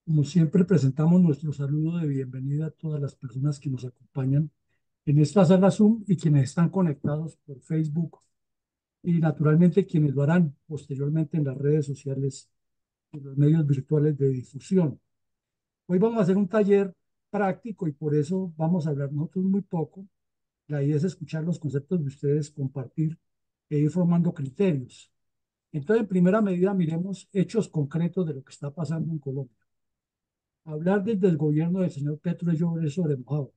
Como siempre, presentamos nuestro saludo de bienvenida a todas las personas que nos acompañan en esta sala Zoom y quienes están conectados por Facebook y naturalmente quienes lo harán posteriormente en las redes sociales y los medios virtuales de difusión. Hoy vamos a hacer un taller práctico y por eso vamos a hablar nosotros muy poco. La idea es escuchar los conceptos de ustedes, compartir e ir formando criterios. Entonces, en primera medida, miremos hechos concretos de lo que está pasando en Colombia. Hablar desde el gobierno del señor Petro es llover sobre mojado,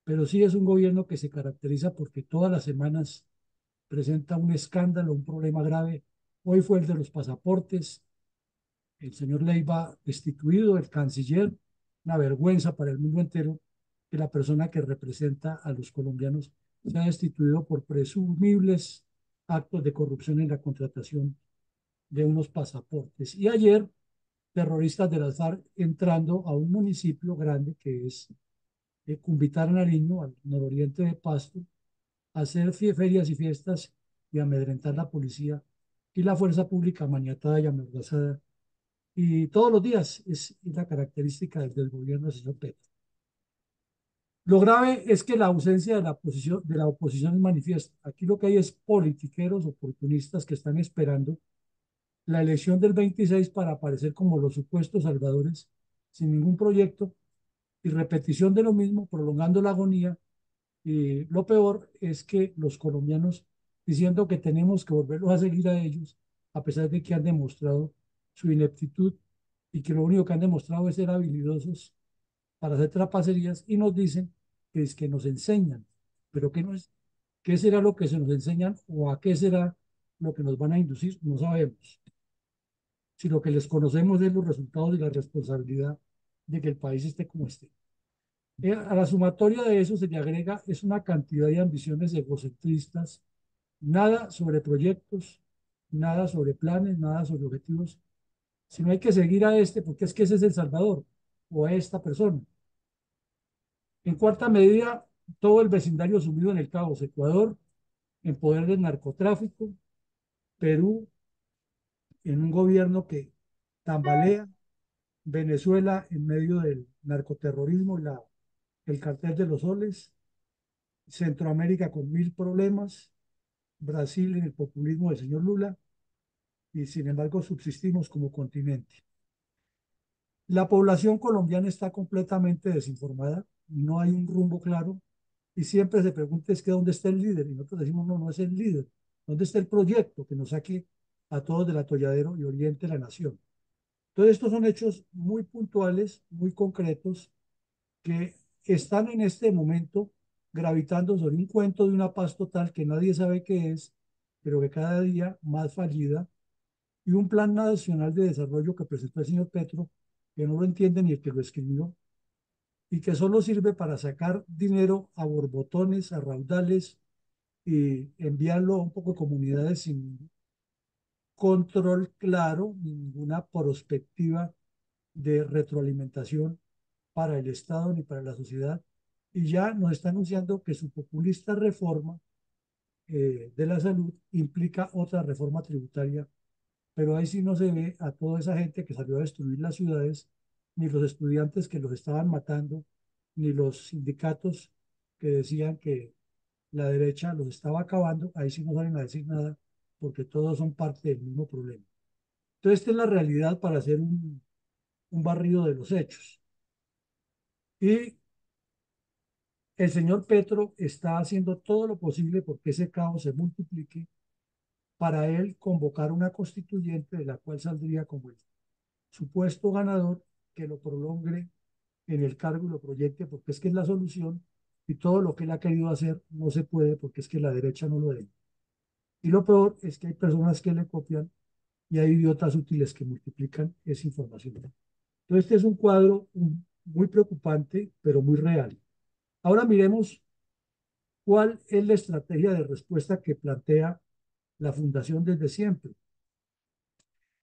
pero sí es un gobierno que se caracteriza porque todas las semanas presenta un escándalo, un problema grave. Hoy fue el de los pasaportes, el señor Leiva destituido, el canciller, una vergüenza para el mundo entero que la persona que representa a los colombianos sea destituido por presumibles actos de corrupción en la contratación de unos pasaportes. Y ayer, terroristas de las FARC entrando a un municipio grande que es Cumbitar, Nariño, al nororiente de Pasto, a hacer ferias y fiestas y amedrentar la policía y la fuerza pública maniatada y amordazada. Y todos los días es la característica del gobierno del señor Petro. Lo grave es que la ausencia de la oposición es manifiesta. Aquí lo que hay es politiqueros oportunistas que están esperando la elección del 26 para aparecer como los supuestos salvadores, sin ningún proyecto y repetición de lo mismo, prolongando la agonía. Y lo peor es que los colombianos diciendo que tenemos que volverlos a seguir a ellos, a pesar de que han demostrado su ineptitud y que lo único que han demostrado es ser habilidosos para hacer trapacerías y nos dicen que es que nos enseñan, pero ¿qué, no es, qué será lo que se nos enseñan o a qué será lo que nos van a inducir? No sabemos. Si lo que les conocemos es los resultados y la responsabilidad de que el país esté como esté. A la sumatoria de eso se le agrega es una cantidad de ambiciones egocentristas, nada sobre proyectos, nada sobre planes, nada sobre objetivos, sino hay que seguir a este porque es que ese es el Salvador o a esta persona. En cuarta medida, todo el vecindario sumido en el caos, Ecuador en poder del narcotráfico, Perú en un gobierno que tambalea, Venezuela en medio del narcoterrorismo y el cartel de los soles, Centroamérica con mil problemas, Brasil en el populismo del señor Lula y sin embargo subsistimos como continente. La población colombiana está completamente desinformada, no hay un rumbo claro y siempre se pregunta es que dónde está el líder y nosotros decimos no, no es el líder, ¿dónde está el proyecto que nos saque a todos del atolladero y oriente la nación? Entonces estos son hechos muy puntuales, muy concretos que están en este momento gravitando sobre un cuento de una paz total que nadie sabe qué es, pero que cada día más fallida, y un plan nacional de desarrollo que presentó el señor Petro, que no lo entiende ni el que lo escribió, y que solo sirve para sacar dinero a borbotones, a raudales, y enviarlo a un poco de comunidades sin control claro, ni ninguna perspectiva de retroalimentación para el Estado ni para la sociedad. Y ya nos está anunciando que su populista reforma de la salud implica otra reforma tributaria, pero ahí sí no se ve a toda esa gente que salió a destruir las ciudades, ni los estudiantes que los estaban matando, ni los sindicatos que decían que la derecha los estaba acabando, ahí sí no salen a decir nada, porque todos son parte del mismo problema. Entonces, esta es la realidad para hacer un barrido de los hechos. Y el señor Petro está haciendo todo lo posible porque ese caos se multiplique para él convocar una constituyente de la cual saldría como el supuesto ganador que lo prolongue en el cargo y lo proyecte porque es que es la solución y todo lo que él ha querido hacer no se puede porque es que la derecha no lo deja. Y lo peor es que hay personas que le copian y hay idiotas útiles que multiplican esa información. Entonces este es un cuadro muy preocupante pero muy real. Ahora miremos cuál es la estrategia de respuesta que plantea la Fundación desde siempre.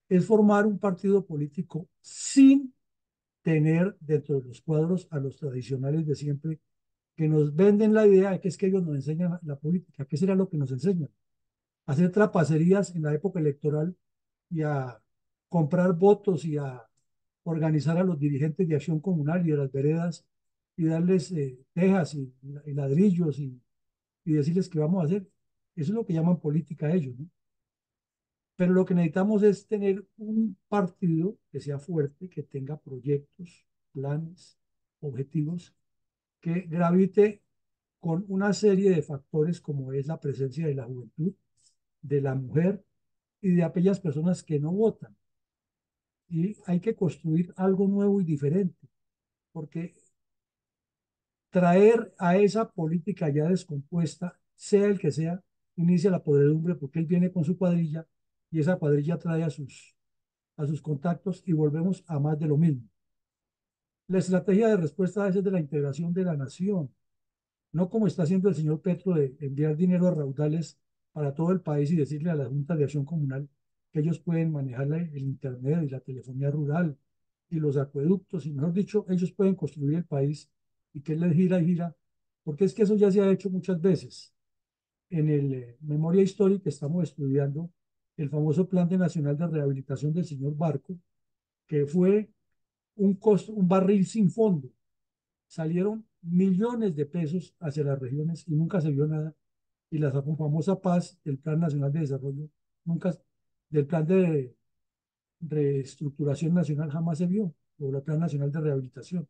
Es formar un partido político sin tener dentro de los cuadros a los tradicionales de siempre que nos venden la idea de que es que ellos nos enseñan la política. ¿Qué será lo que nos enseñan? A hacer trapacerías en la época electoral y a comprar votos y a organizar a los dirigentes de acción comunal y de las veredas y darles tejas y ladrillos y decirles qué vamos a hacer. Eso es lo que llaman política ellos, ¿no? Pero lo que necesitamos es tener un partido que sea fuerte, que tenga proyectos, planes, objetivos, que gravite con una serie de factores como es la presencia de la juventud, de la mujer y de aquellas personas que no votan. Y hay que construir algo nuevo y diferente, porque traer a esa política ya descompuesta, sea el que sea, inicia la podredumbre porque él viene con su cuadrilla y esa cuadrilla trae a sus contactos y volvemos a más de lo mismo. La estrategia de respuesta a veces de la integración de la nación, no como está haciendo el señor Petro de enviar dinero a raudales para todo el país y decirle a la Junta de Acción Comunal que ellos pueden manejar el Internet y la telefonía rural y los acueductos, y mejor dicho, ellos pueden construir el país y que él les gira y gira, porque es que eso ya se ha hecho muchas veces. En el Memoria Histórica estamos estudiando el famoso Plan de Nacional de Rehabilitación del señor Barco, que fue un barril sin fondo. Salieron millones de pesos hacia las regiones y nunca se vio nada. Y la famosa paz del Plan Nacional de Desarrollo, nunca, del Plan de Reestructuración Nacional jamás se vio, o el Plan Nacional de Rehabilitación,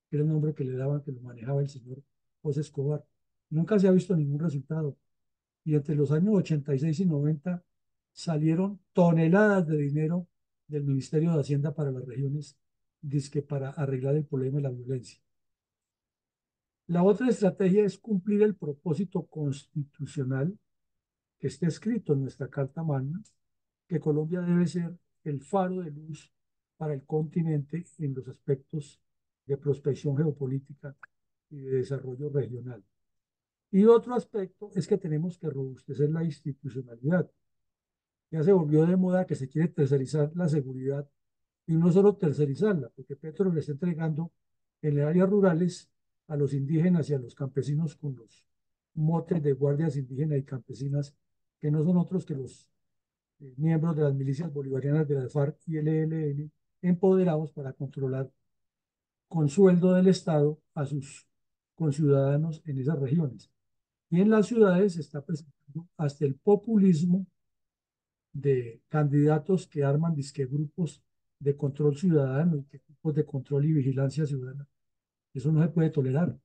que era el nombre que le daban, que lo manejaba el señor José Escobar. Nunca se ha visto ningún resultado. Y entre los años 86 y 90 salieron toneladas de dinero del Ministerio de Hacienda para las regiones, dizque para arreglar el problema de la violencia. La otra estrategia es cumplir el propósito constitucional que está escrito en nuestra Carta Magna, que Colombia debe ser el faro de luz para el continente en los aspectos de prospección geopolítica y de desarrollo regional. Y otro aspecto es que tenemos que robustecer la institucionalidad. Ya se volvió de moda que se quiere tercerizar la seguridad y no solo tercerizarla, porque Petro le está entregando en las áreas rurales a los indígenas y a los campesinos con los motes de guardias indígenas y campesinas, que no son otros que los miembros de las milicias bolivarianas de la FARC y el ELN, empoderados para controlar con sueldo del Estado a sus conciudadanos en esas regiones. Y en las ciudades se está presentando hasta el populismo de candidatos que arman disque grupos de control ciudadano y que grupos de control y vigilancia ciudadana. Eso no se puede tolerar.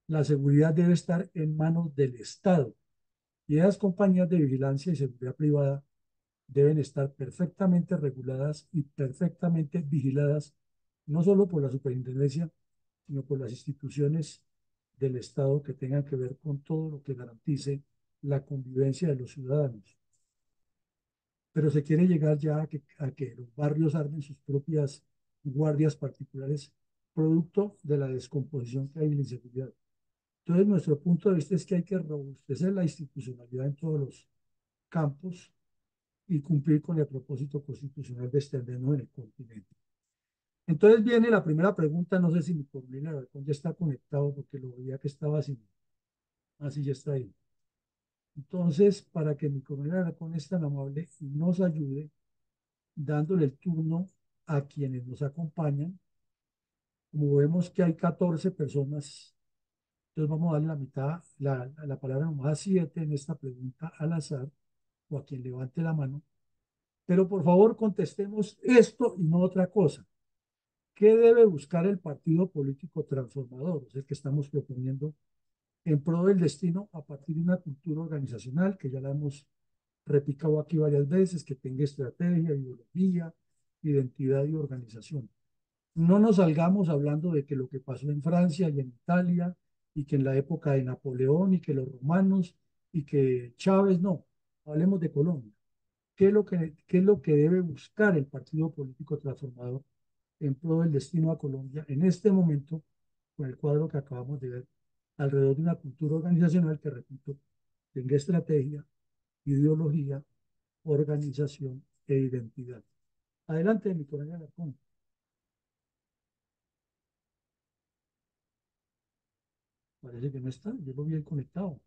La seguridad debe estar en manos del Estado y esas compañías de vigilancia y seguridad privada deben estar perfectamente reguladas y perfectamente vigiladas, no solo por la superintendencia, sino por las instituciones del Estado que tengan que ver con todo lo que garantice la convivencia de los ciudadanos. Pero se quiere llegar ya a que los barrios armen sus propias guardias particulares, producto de la descomposición que hay en la inseguridad. Entonces, nuestro punto de vista es que hay que robustecer la institucionalidad en todos los campos y cumplir con el propósito constitucional de extendernos en el continente. Entonces viene la primera pregunta, no sé si mi coronel ya está conectado porque lo veía que estaba así. Así ya está ahí. Entonces, para que mi coronel Alarcón es tan amable y nos ayude, dándole el turno a quienes nos acompañan. Como vemos que hay 14 personas, entonces vamos a darle la mitad, la palabra nomás a 7 en esta pregunta al azar o a quien levante la mano. Pero por favor contestemos esto y no otra cosa. ¿Qué debe buscar el partido político transformador? Es el que estamos proponiendo en pro del destino a partir de una cultura organizacional que ya la hemos repicado aquí varias veces, que tenga estrategia, ideología, identidad y organización. No nos salgamos hablando de que lo que pasó en Francia y en Italia y que en la época de Napoleón y que los romanos y que Chávez, no. Hablemos de Colombia. Qué es lo que debe buscar el partido político transformador en pro del destino a Colombia en este momento con el cuadro que acabamos de ver alrededor de una cultura organizacional que, repito, tenga estrategia, ideología, organización e identidad? Adelante, mi coronel Alarcón. Parece que no está, yo lo vi ahí conectado.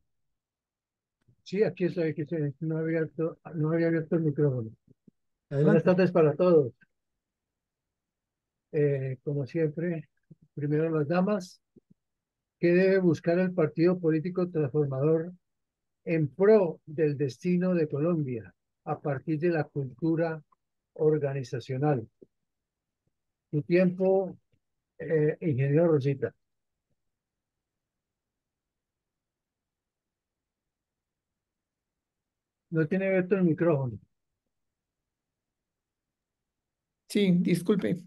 Sí, aquí estoy. No había abierto el micrófono. Buenas Adelante. tardes para todos. como siempre, primero las damas. ¿Qué debe buscar el partido político transformador en pro del destino de Colombia a partir de la cultura organizacional? Tu tiempo, ingeniero Rosita. No tiene abierto el micrófono. Sí, disculpe.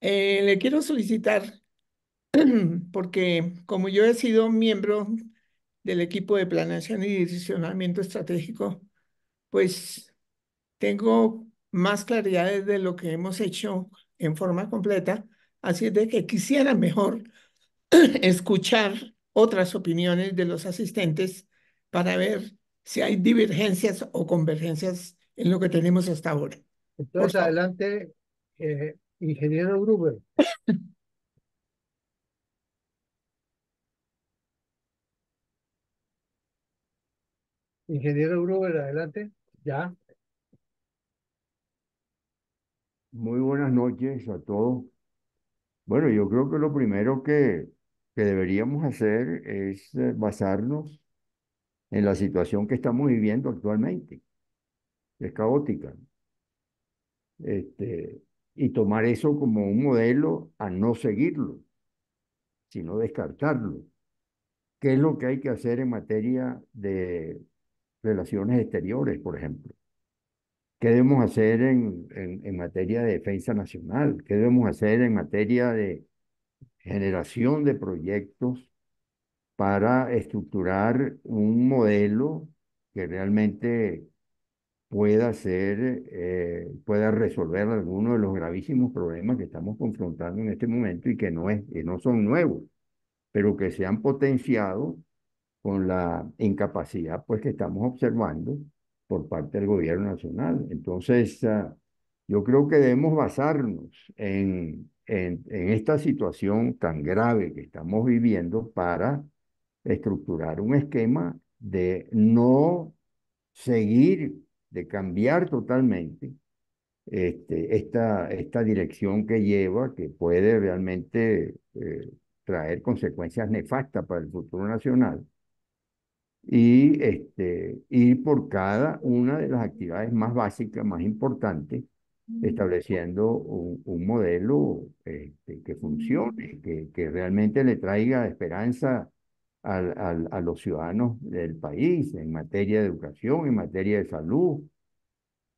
Le quiero solicitar, porque como yo he sido miembro del equipo de planeación y direccionamiento estratégico, pues tengo más claridad de lo que hemos hecho en forma completa, así es de que quisiera mejor escuchar otras opiniones de los asistentes para ver si hay divergencias o convergencias en lo que tenemos hasta ahora. Por Entonces, favor. adelante, ingeniero Gruber. Ingeniero Gruber, adelante. Ya. Muy buenas noches a todos. Bueno, yo creo que lo primero que deberíamos hacer es basarnos en la situación que estamos viviendo actualmente, que es caótica, este, y tomar eso como un modelo a no seguirlo, sino descartarlo. ¿Qué es lo que hay que hacer en materia de relaciones exteriores, por ejemplo? ¿Qué debemos hacer en materia de defensa nacional? ¿Qué debemos hacer en materia de generación de proyectos para estructurar un modelo que realmente pueda ser, pueda resolver algunos de los gravísimos problemas que estamos confrontando en este momento y que no son nuevos, pero que se han potenciado con la incapacidad pues, que estamos observando por parte del gobierno nacional. Entonces, yo creo que debemos basarnos en esta situación tan grave que estamos viviendo para estructurar un esquema de no seguir, de cambiar totalmente esta dirección que lleva, que puede realmente traer consecuencias nefastas para el futuro nacional y ir por cada una de las actividades más básicas, más importantes, estableciendo un modelo que funcione, que realmente le traiga esperanza a los ciudadanos del país en materia de educación, en materia de salud,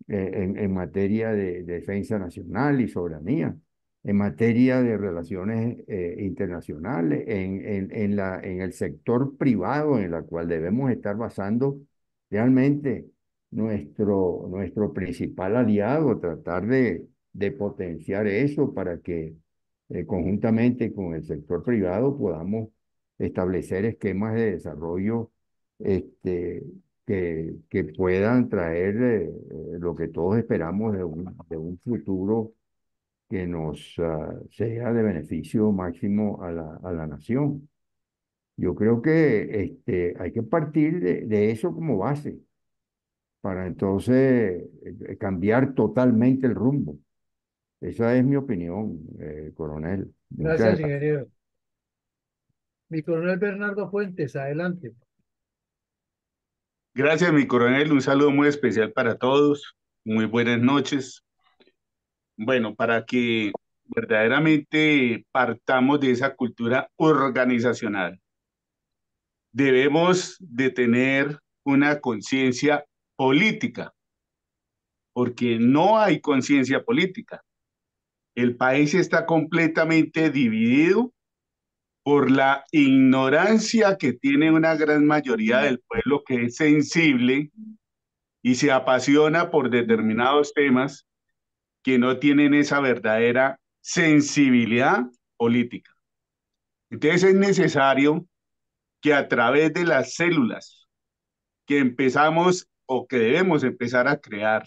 en materia de defensa nacional y soberanía, en materia de relaciones internacionales, en el sector privado en el cual debemos estar basando realmente nuestro principal aliado, tratar de potenciar eso para que conjuntamente con el sector privado podamos establecer esquemas de desarrollo este, que puedan traer lo que todos esperamos de un futuro que nos sea de beneficio máximo a la nación. Yo creo que hay que partir de eso como base para entonces cambiar totalmente el rumbo. Esa es mi opinión, coronel. Muchas Gracias, gracias. ingeniero. Mi coronel Bernardo Fuentes, adelante. Gracias, mi coronel. Un saludo muy especial para todos. Muy buenas noches. Bueno, para que verdaderamente partamos de esa cultura organizacional, debemos de tener una conciencia política, porque no hay conciencia política. El país está completamente dividido por la ignorancia que tiene una gran mayoría del pueblo que es sensible y se apasiona por determinados temas que no tienen esa verdadera sensibilidad política. Entonces es necesario que a través de las células que empezamos o que debemos empezar a crear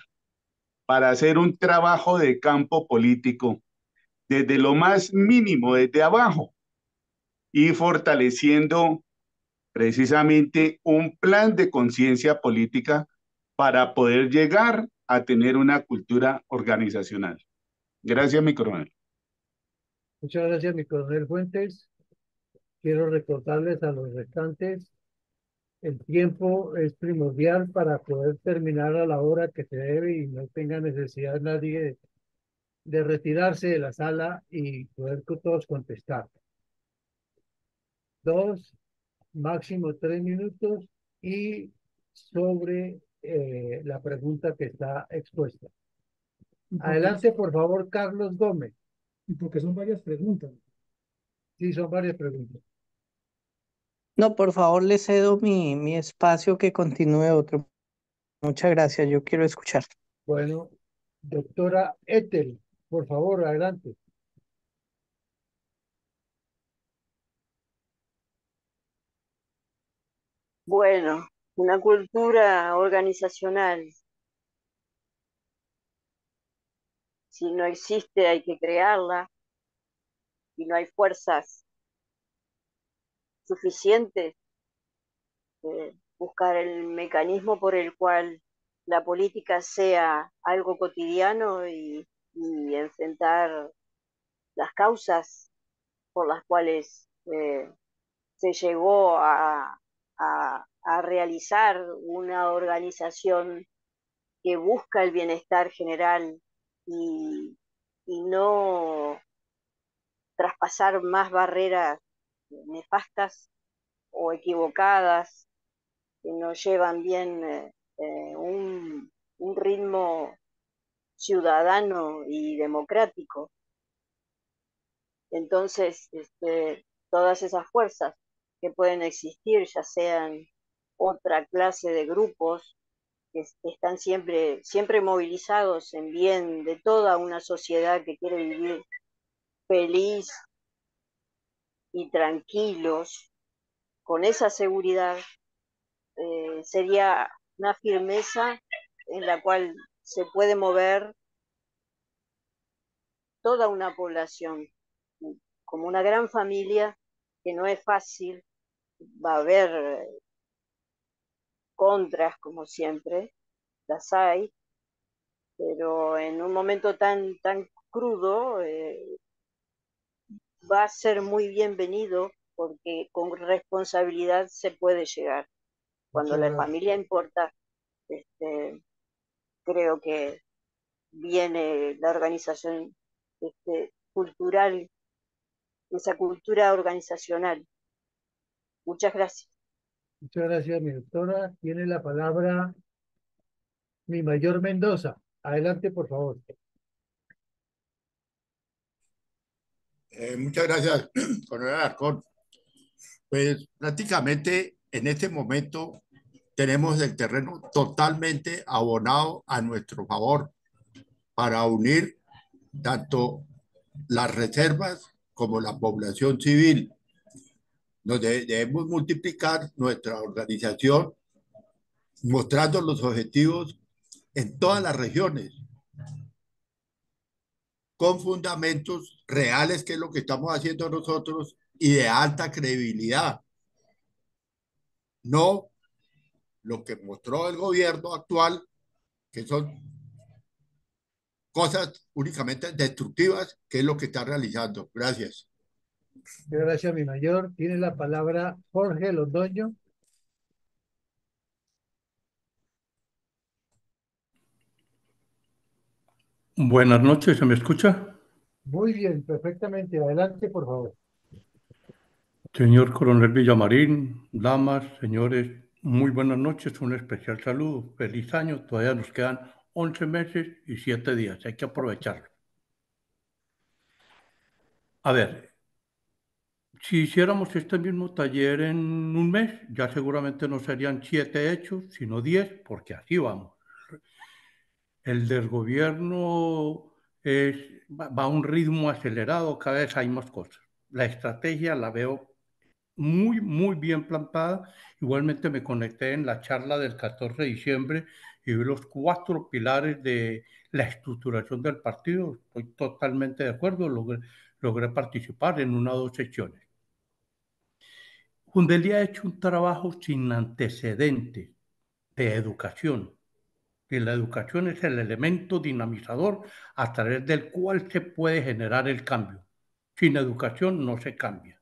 para hacer un trabajo de campo político desde lo más mínimo, desde abajo, y fortaleciendo precisamente un plan de conciencia política para poder llegar a tener una cultura organizacional. Gracias, mi coronel. Muchas gracias, mi coronel Fuentes. Quiero recordarles a los restantes, el tiempo es primordial para poder terminar a la hora que se debe y no tenga necesidad nadie de retirarse de la sala y poder todos contestar. 2, máximo 3 minutos y sobre la pregunta que está expuesta. Y porque, Adelante, por favor, Carlos Gómez. y porque son varias preguntas. Sí, son varias preguntas. No, por favor, le cedo mi espacio que continúe otro. Muchas gracias, yo quiero escuchar. Bueno, doctora Ethel, por favor, adelante. Bueno, una cultura organizacional, si no existe hay que crearla, y no hay fuerzas suficientes, buscar el mecanismo por el cual la política sea algo cotidiano y enfrentar las causas por las cuales se llegó a realizar una organización que busca el bienestar general y, y no traspasar más barreras nefastas o equivocadas que no llevan bien un ritmo ciudadano y democrático. Entonces, todas esas fuerzas que pueden existir, ya sean otra clase de grupos que están siempre movilizados en bien de toda una sociedad que quiere vivir feliz y tranquilos, con esa seguridad, sería una firmeza en la cual se puede mover toda una población, como una gran familia, que no es fácil, va a haber contras como siempre, las hay, pero en un momento tan crudo va a ser muy bienvenido porque con responsabilidad se puede llegar. Cuando Muchas la gracias. familia importa, creo que viene la organización cultural, esa cultura organizacional. Muchas gracias. Muchas gracias, mi doctora. Tiene la palabra mi mayor Mendoza. Adelante, por favor. Muchas gracias, coronel Alarcón. Pues prácticamente en este momento tenemos el terreno totalmente abonado a nuestro favor para unir tanto las reservas como la población civil. Debemos multiplicar nuestra organización mostrando los objetivos en todas las regiones con fundamentos reales, que es lo que estamos haciendo nosotros, y de alta credibilidad. No lo que mostró el gobierno actual, que son cosas únicamente destructivas, que es lo que está realizando. Gracias. Muchas gracias, mi mayor. Tiene la palabra Jorge Londoño. Buenas noches, ¿se me escucha? Muy bien, perfectamente. Adelante, por favor. Señor Coronel Villamarín, damas, señores, muy buenas noches, un especial saludo, feliz año, todavía nos quedan 11 meses y 7 días, hay que aprovecharlo. A ver, si hiciéramos este mismo taller en un mes, ya seguramente no serían 7 hechos, sino 10, porque así vamos. El desgobierno va a un ritmo acelerado, cada vez hay más cosas. La estrategia la veo muy bien plantada. Igualmente me conecté en la charla del 14 de diciembre y vi los 4 pilares de la estructuración del partido. Estoy totalmente de acuerdo, logré participar en 1 o 2 sesiones. Jundelía ha hecho un trabajo sin antecedentes de educación. Y la educación es el elemento dinamizador a través del cual se puede generar el cambio. Sin educación no se cambia.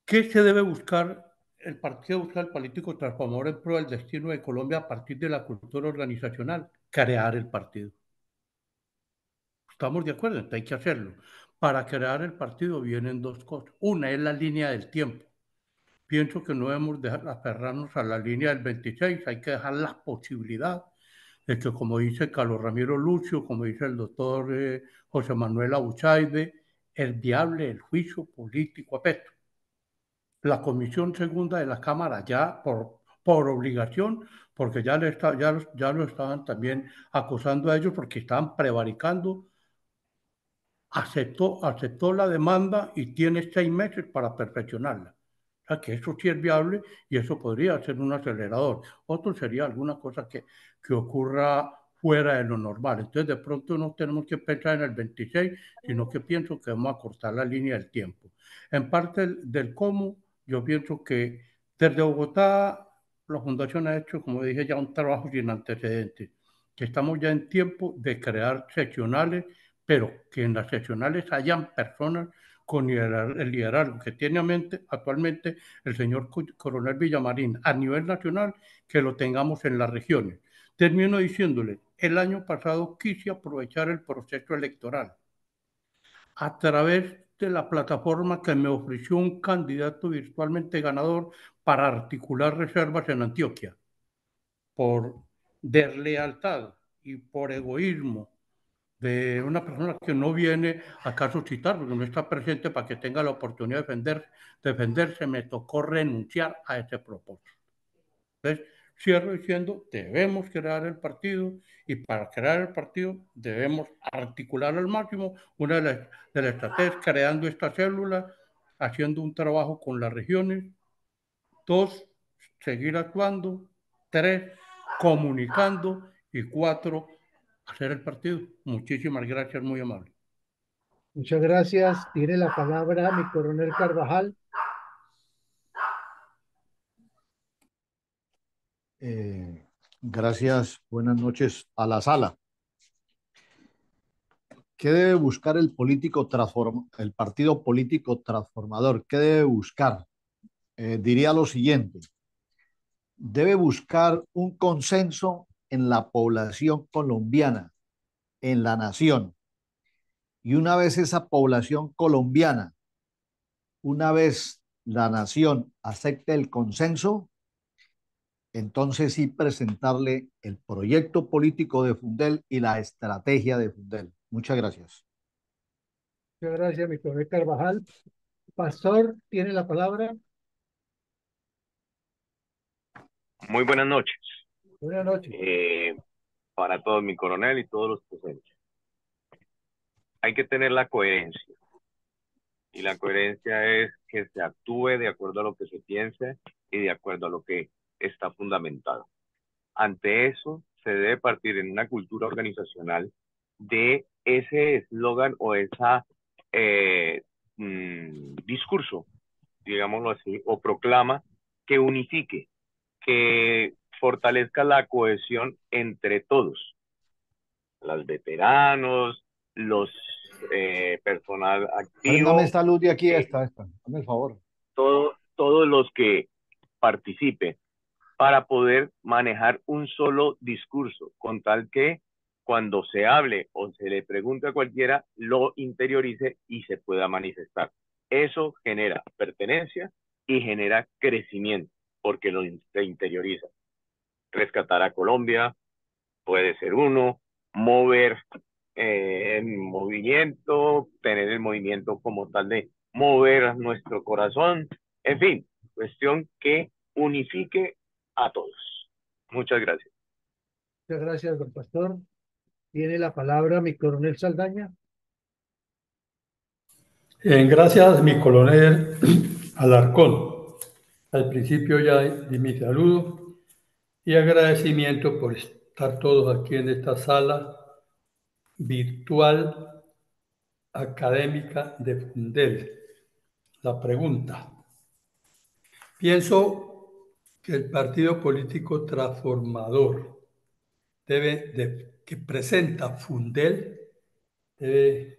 ¿Qué se debe buscar? El partido busca el político transformador en pro del destino de Colombia a partir de la cultura organizacional, crear el partido. ¿Estamos de acuerdo? Entonces hay que hacerlo. Para crear el partido vienen dos cosas. Una es la línea del tiempo. Pienso que no debemos dejar aferrarnos a la línea del 26, hay que dejar la posibilidad de que, como dice Carlos Ramiro Lucio, como dice el doctor José Manuel Abuchaide, es viable el juicio político a Petro. La Comisión Segunda de la Cámara ya por obligación, porque ya lo estaban también acusando a ellos porque estaban prevaricando, aceptó la demanda y tiene 6 meses para perfeccionarla. O sea que eso sí es viable y eso podría ser un acelerador. Otro sería alguna cosa que ocurra fuera de lo normal. Entonces, de pronto no tenemos que pensar en el 26, sino que pienso que vamos a cortar la línea del tiempo. En parte del cómo, yo pienso que desde Bogotá la Fundación ha hecho, como dije, ya un trabajo sin antecedentes, que estamos ya en tiempo de crear seccionales, pero que en las seccionales hayan personas con el liderazgo que tiene actualmente el señor coronel Villamarín a nivel nacional, que lo tengamos en las regiones. Termino diciéndole, el año pasado quise aprovechar el proceso electoral a través de la plataforma que me ofreció un candidato virtualmente ganador para articular reservas en Antioquia, por deslealtad y por egoísmo de una persona que no viene acá a suscitar, porque no está presente para que tenga la oportunidad de defenderse, me tocó renunciar a ese propósito. Entonces, cierro diciendo, debemos crear el partido y para crear el partido debemos articular al máximo una de las estrategias, creando esta célula, haciendo un trabajo con las regiones. 2, seguir actuando. 3, comunicando. Y 4, hacer el partido. Muchísimas gracias, muy amable. Muchas gracias. Tiene la palabra mi coronel Carvajal. Gracias, buenas noches a la sala. ¿Qué debe buscar el partido político transformador? ¿Qué debe buscar? Diría lo siguiente: debe buscar un consenso en la población colombiana, en la nación. Y una vez esa población colombiana, una vez la nación acepte el consenso, entonces sí presentarle el proyecto político de Fundel y la estrategia de Fundel. Muchas gracias. Muchas gracias, mi coronel Carvajal. Pastor, tiene la palabra. Muy buenas noches. Buenas noches. Para todos, mi coronel y todos los presentes. Hay que tener la coherencia. Y la coherencia es que se actúe de acuerdo a lo que se piense y de acuerdo a lo que está fundamentado. Ante eso, se debe partir en una cultura organizacional de ese eslogan o esa discurso, digámoslo así, o proclama que unifique, que fortalezca la cohesión entre todos, los veteranos, los personal activo. Préndame esta luz de aquí, esta, hazme el favor. Todos los que participen para poder manejar un solo discurso, con tal que cuando se hable o se le pregunte a cualquiera, lo interiorice y se pueda manifestar. Eso genera pertenencia y genera crecimiento, porque se interioriza. Rescatar a Colombia puede ser uno, mover el movimiento, tener el movimiento como tal de mover nuestro corazón, en fin, cuestión que unifique a todos. Muchas gracias. Muchas gracias, don Pastor. Tiene la palabra mi coronel Saldaña. Gracias, mi coronel Alarcón. Al principio ya di mi saludo y agradecimiento por estar todos aquí en esta sala virtual académica de Fundel. La pregunta. Pienso que el partido político transformador que presenta Fundel debe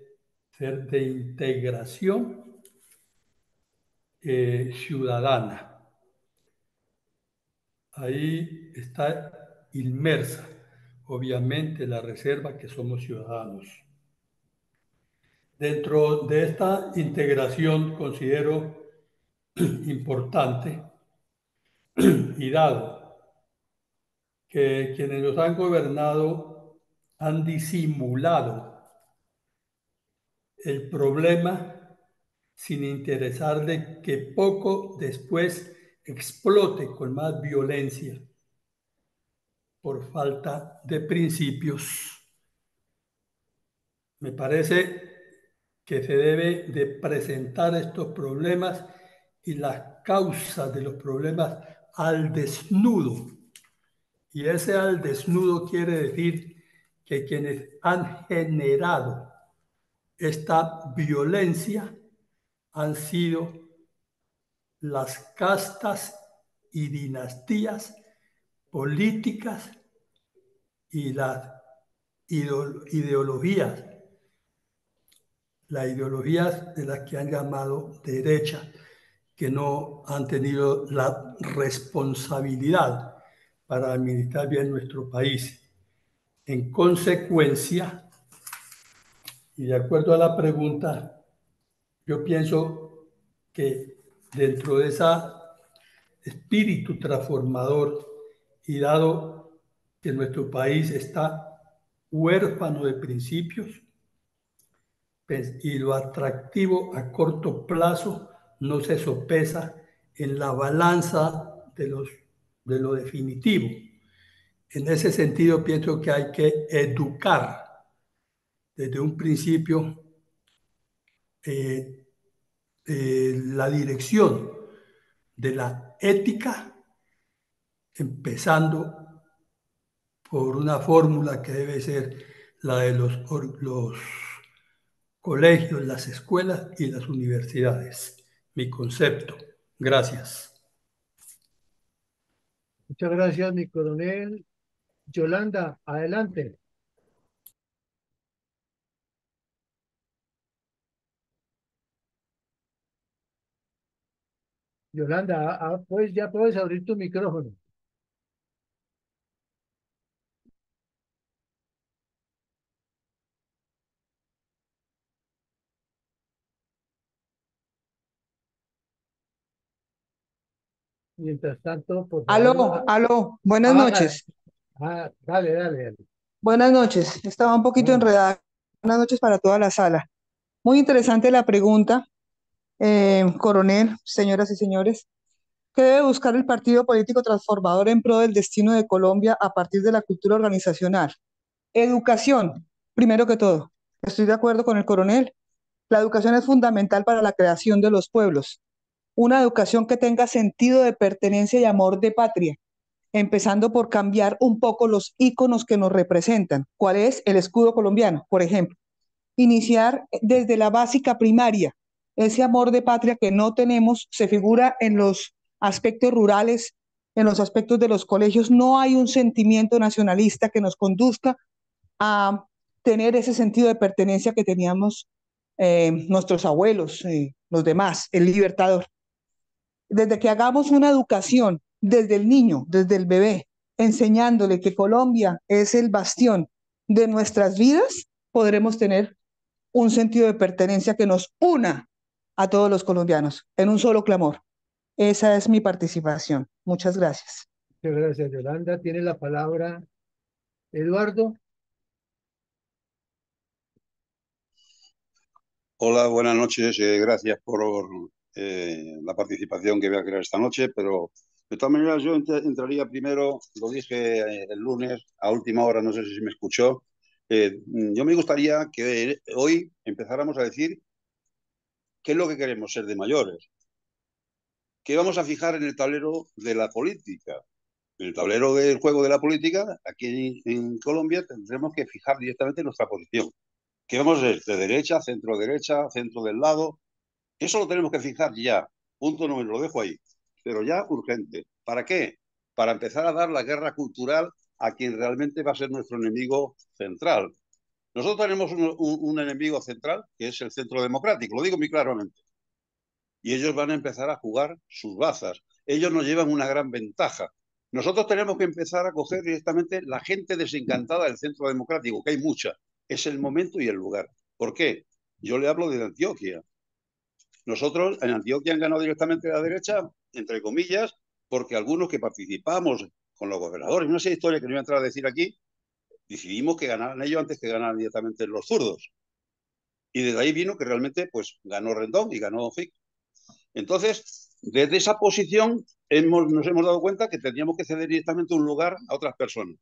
ser de integración ciudadana. Ahí está inmersa, obviamente, la reserva que somos ciudadanos. Dentro de esta integración considero importante y dado que quienes nos han gobernado han disimulado el problema sin interesarle que poco después explote con más violencia por falta de principios. Me parece que se debe de presentar estos problemas y las causas de los problemas al desnudo. Y ese al desnudo quiere decir que quienes han generado esta violencia han sido las castas y dinastías políticas y las ideologías, de las que han llamado derecha, que no han tenido la responsabilidad para administrar bien nuestro país. En consecuencia, y de acuerdo a la pregunta, yo pienso que dentro de ese espíritu transformador y dado que nuestro país está huérfano de principios y lo atractivo a corto plazo no se sopesa en la balanza de lo definitivo. En ese sentido, pienso que hay que educar desde un principio la dirección de la ética, empezando por una fórmula que debe ser la de los colegios, las escuelas y las universidades. Mi concepto. Gracias. Muchas gracias, mi coronel. Yolanda, adelante. Yolanda, pues ya puedes abrir tu micrófono. Mientras tanto, por favor. Aló, buenas noches. Dale. Buenas noches, estaba un poquito enredada. Buenas noches para toda la sala. Muy interesante la pregunta, coronel, señoras y señores. ¿Qué debe buscar el partido político transformador en pro del destino de Colombia a partir de la cultura organizacional? Educación, primero que todo. Estoy de acuerdo con el coronel. La educación es fundamental para la creación de los pueblos. Una educación que tenga sentido de pertenencia y amor de patria, empezando por cambiar un poco los íconos que nos representan. ¿Cuál es? El escudo colombiano, por ejemplo. Iniciar desde la básica primaria. Ese amor de patria que no tenemos se figura en los aspectos rurales, en los aspectos de los colegios. No hay un sentimiento nacionalista que nos conduzca a tener ese sentido de pertenencia que teníamos nuestros abuelos, los demás, el libertador. Desde que hagamos una educación desde el niño, desde el bebé, enseñándole que Colombia es el bastión de nuestras vidas, podremos tener un sentido de pertenencia que nos una a todos los colombianos en un solo clamor. Esa es mi participación. Muchas gracias. Muchas gracias, Yolanda. Tiene la palabra Eduardo. Hola, buenas noches. Gracias por la participación que voy a crear esta noche, pero de todas maneras yo entraría primero, lo dije el lunes, a última hora, no sé si me escuchó. Yo me gustaría que hoy empezáramos a decir qué es lo que queremos ser de mayores, qué vamos a fijar en el tablero de la política. En el tablero del juego de la política, aquí en Colombia, tendremos que fijar directamente nuestra posición. ¿Qué vamos a ser? ¿De derecha, centro del lado? Eso lo tenemos que fijar ya. Punto número, lo dejo ahí. Pero ya urgente. ¿Para qué? Para empezar a dar la guerra cultural a quien realmente va a ser nuestro enemigo central. Nosotros tenemos un enemigo central, que es el Centro Democrático, lo digo muy claramente. Y ellos van a empezar a jugar sus bazas. Ellos nos llevan una gran ventaja. Nosotros tenemos que empezar a coger directamente la gente desencantada del Centro Democrático, que hay mucha. Es el momento y el lugar. ¿Por qué? Yo le hablo de Antioquia. Nosotros en Antioquia han ganado directamente la derecha, entre comillas, porque algunos que participamos con los gobernadores, no sé historia que no voy a entrar a decir aquí, decidimos que ganaran ellos antes que ganaran directamente los zurdos. Y desde ahí vino que realmente pues ganó Rendón y ganó Fick. Entonces, desde esa posición nos hemos dado cuenta que tendríamos que ceder directamente un lugar a otras personas.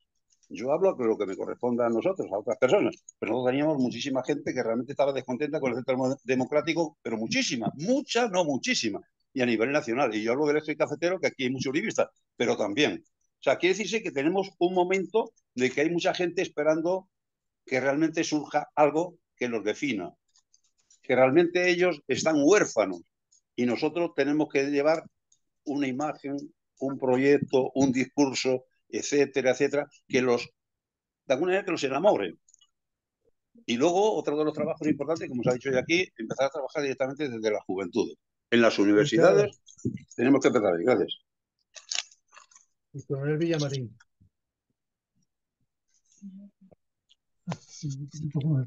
Yo hablo de lo que me corresponde a nosotros, a otras personas, pero nosotros teníamos muchísima gente que realmente estaba descontenta con el Centro Democrático, pero muchísima, mucha, no muchísima, y a nivel nacional. Y yo hablo del eje cafetero, que aquí hay muchos uribistas, pero también. O sea, quiere decirse que tenemos un momento de que hay mucha gente esperando que realmente surja algo que los defina, que realmente ellos están huérfanos y nosotros tenemos que llevar una imagen, un proyecto, un discurso, etcétera, etcétera, que los, de alguna manera que los enamoren. Y luego, otro de los trabajos importantes, como se ha dicho ya aquí, empezar a trabajar directamente desde la juventud. En las universidades tenemos que empezar ahí. Gracias. El coronel Villamarín.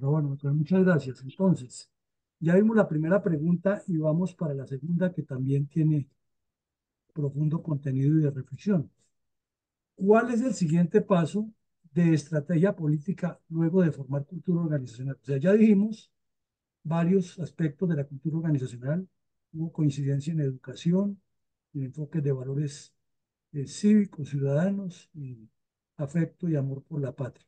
Bueno, muchas gracias. Entonces, ya vimos la primera pregunta y vamos para la segunda, que también tiene profundo contenido y de reflexión. ¿Cuál es el siguiente paso de estrategia política luego de formar cultura organizacional? O sea, ya dijimos varios aspectos de la cultura organizacional. Hubo coincidencia en educación, en enfoques de valores cívicos, ciudadanos, y afecto y amor por la patria.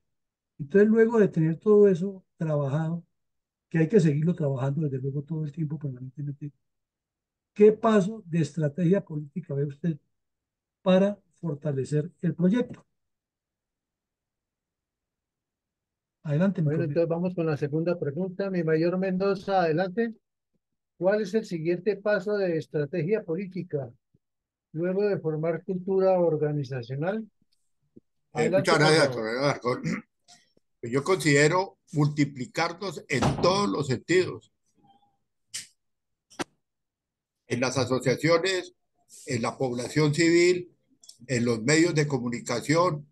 Entonces, luego de tener todo eso trabajado, que hay que seguirlo trabajando desde luego todo el tiempo permanentemente, ¿qué paso de estrategia política ve usted para fortalecer el proyecto? Adelante, mi Bueno, coronel. entonces vamos con la segunda pregunta. Mi mayor Mendoza, adelante. ¿Cuál es el siguiente paso de estrategia política luego de formar cultura organizacional? Adelante, Muchas por gracias, favor. coronel Alarcón. Yo considero multiplicarnos en todos los sentidos, en las asociaciones, en la población civil, en los medios de comunicación,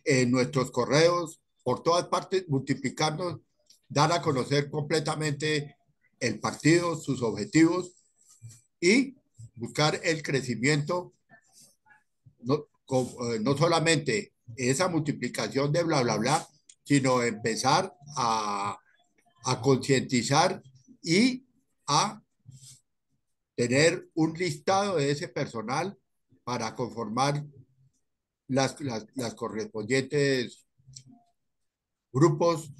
en nuestros correos, por todas partes, multiplicarnos, dar a conocer completamente el partido, sus objetivos y buscar el crecimiento, no solamente esa multiplicación de bla, bla, bla, sino empezar a concientizar y a tener un listado de ese personal para conformar las correspondientes grupos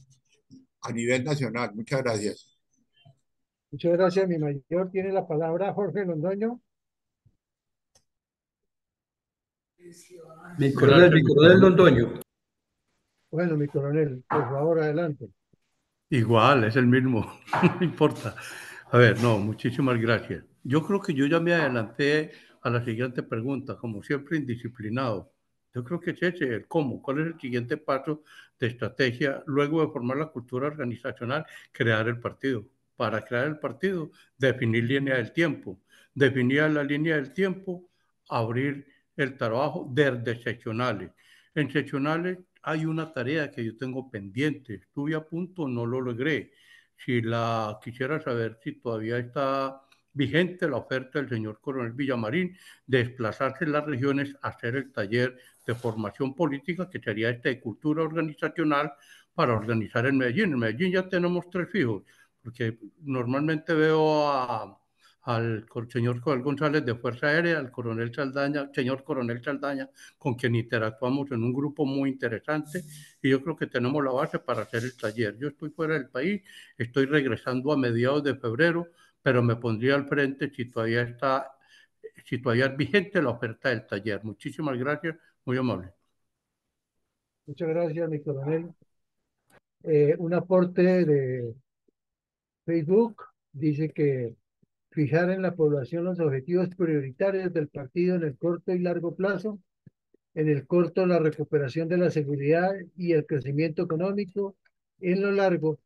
a nivel nacional. Muchas gracias. Muchas gracias, mi mayor. Tiene la palabra Jorge Londoño. Mi coronel Londoño. Bueno, mi coronel, por favor, adelante. Igual, es el mismo, no importa. A ver, no, muchísimas gracias. Yo creo que yo ya me adelanté a la siguiente pregunta, como siempre indisciplinado. Yo creo que es ese, el cómo, cuál es el siguiente paso de estrategia luego de formar la cultura organizacional, crear el partido. Para crear el partido, definir línea del tiempo. Definir la línea del tiempo, abrir el trabajo desde seccionales. En seccionales hay una tarea que yo tengo pendiente. Estuve a punto, no lo logré. Si la quisiera saber si todavía está vigente la oferta del señor coronel Villamarín de desplazarse en las regiones a hacer el taller de formación política, que sería este de cultura organizacional, para organizar en Medellín. En Medellín ya tenemos 3 fijos, porque normalmente veo al señor Joel González de Fuerza Aérea, al coronel Saldaña, señor coronel Saldaña, con quien interactuamos en un grupo muy interesante, y yo creo que tenemos la base para hacer el taller. Yo estoy fuera del país, estoy regresando a mediados de febrero, pero me pondría al frente si todavía es vigente la oferta del taller. Muchísimas gracias, muy amable. Muchas gracias, mi coronel. Un aporte de Facebook dice que fijar en la población los objetivos prioritarios del partido en el corto y largo plazo. En el corto, la recuperación de la seguridad y el crecimiento económico. en lo largo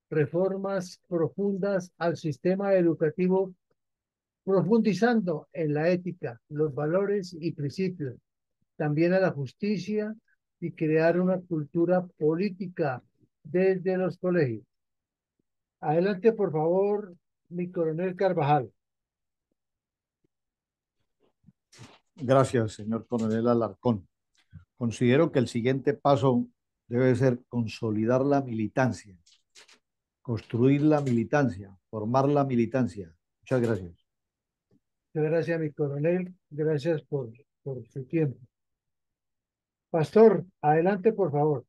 reformas profundas al sistema educativo, profundizando en la ética, los valores y principios, también a la justicia y crear una cultura política desde los colegios. Adelante, por favor, mi coronel Carvajal. Gracias, señor coronel Alarcón. Considero que el siguiente paso debe ser consolidar la militancia, construir la militancia, formar la militancia. Muchas gracias. Muchas gracias, mi coronel. Gracias por su tiempo. Pastor, adelante, por favor.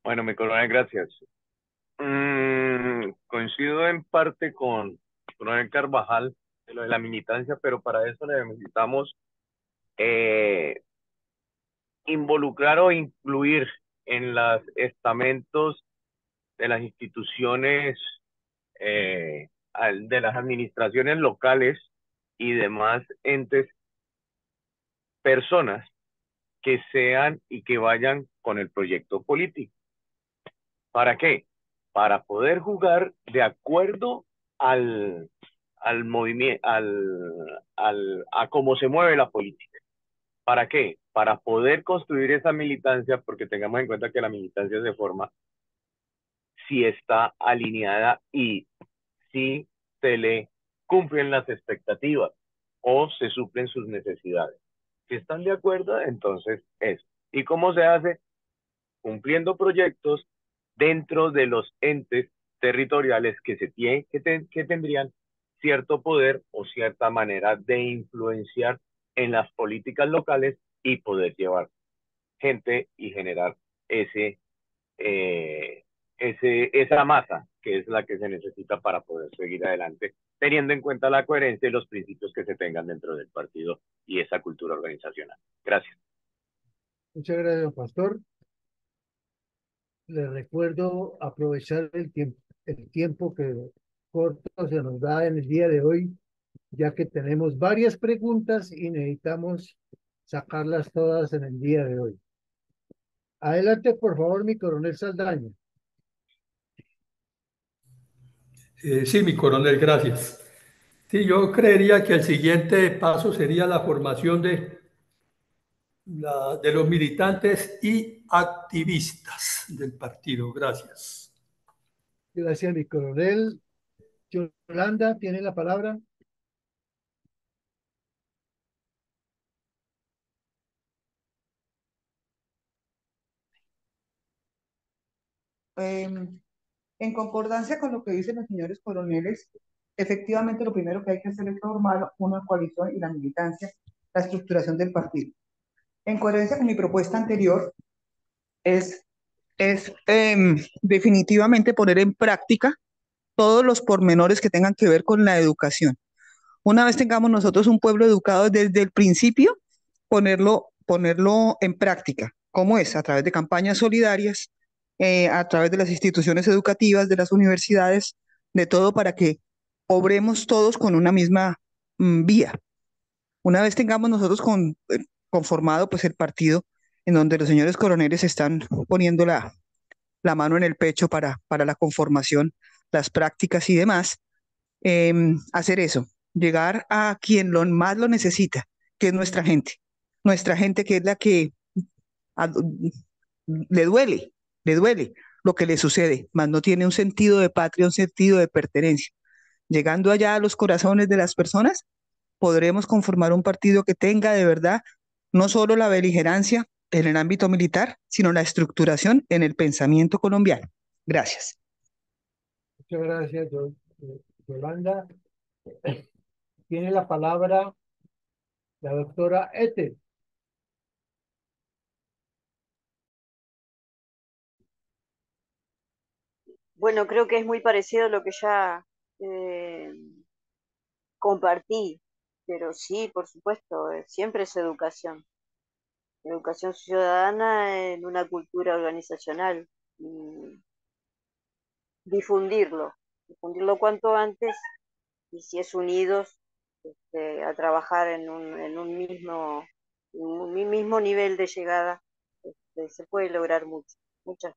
Bueno, mi coronel, gracias. Coincido en parte con el coronel Carvajal de lo de la militancia, pero para eso necesitamos involucrar o incluir en los estamentos de las instituciones, de las administraciones locales y demás entes, personas que sean y que vayan con el proyecto político. ¿Para qué? Para poder jugar de acuerdo al movimiento, a cómo se mueve la política. ¿Para qué? Para poder construir esa militancia, porque tengamos en cuenta que la militancia se forma si está alineada y si se le cumplen las expectativas o se suplen sus necesidades. Si están de acuerdo, entonces eso. ¿Y cómo se hace? Cumpliendo proyectos dentro de los entes territoriales que que tendrían cierto poder o cierta manera de influenciar en las políticas locales y poder llevar gente y generar esa masa que es la que se necesita para poder seguir adelante, teniendo en cuenta la coherencia y los principios que se tengan dentro del partido y esa cultura organizacional. Gracias. Muchas gracias, pastor. Les recuerdo aprovechar el tiempo que corto se nos da en el día de hoy, ya que tenemos varias preguntas y necesitamos sacarlas todas en el día de hoy. Adelante, por favor, mi coronel Saldaña. Sí, mi coronel, gracias. Sí, yo creería que el siguiente paso sería la formación de los militantes y activistas del partido. Gracias. Gracias, mi coronel. Yolanda, ¿tiene la palabra? En concordancia con lo que dicen los señores coroneles, efectivamente lo primero que hay que hacer es formar una coalición y la militancia, la estructuración del partido. En coherencia con mi propuesta anterior, es definitivamente poner en práctica todos los pormenores que tengan que ver con la educación. Una vez tengamos nosotros un pueblo educado desde el principio, ponerlo en práctica. ¿Cómo es? A través de campañas solidarias, a través de las instituciones educativas, de las universidades, de todo para que obremos todos con una misma vía. Una vez tengamos nosotros conformado pues el partido en donde los señores coroneles están poniendo la mano en el pecho para la conformación, las prácticas y demás, hacer eso, llegar a quien más lo necesita, que es nuestra gente que es la que a- le duele lo que le sucede, mas no tiene un sentido de patria, un sentido de pertenencia. Llegando allá a los corazones de las personas, podremos conformar un partido que tenga de verdad no solo la beligerancia en el ámbito militar, sino la estructuración en el pensamiento colombiano. Gracias. Muchas gracias, Yolanda. Tiene la palabra la doctora Ethel. Bueno, creo que es muy parecido a lo que ya eh, compartí, pero sí, por supuesto, siempre es educación. Educación ciudadana en una cultura organizacional. Y difundirlo cuanto antes, y si es unidos, a trabajar en un mismo nivel de llegada, se puede lograr mucho. Muchas,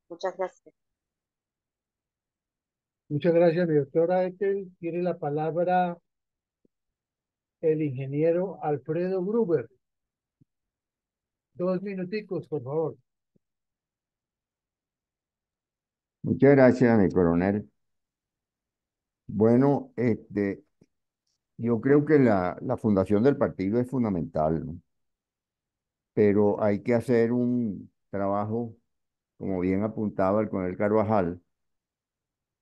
muchas gracias. Muchas gracias, mi doctora Ethel. Tiene la palabra el ingeniero Alfredo Gruber. 2 minuticos, por favor. Muchas gracias, mi coronel. Bueno, yo creo que la fundación del partido es fundamental, ¿no? Pero hay que hacer un trabajo, como bien apuntaba el coronel Carvajal,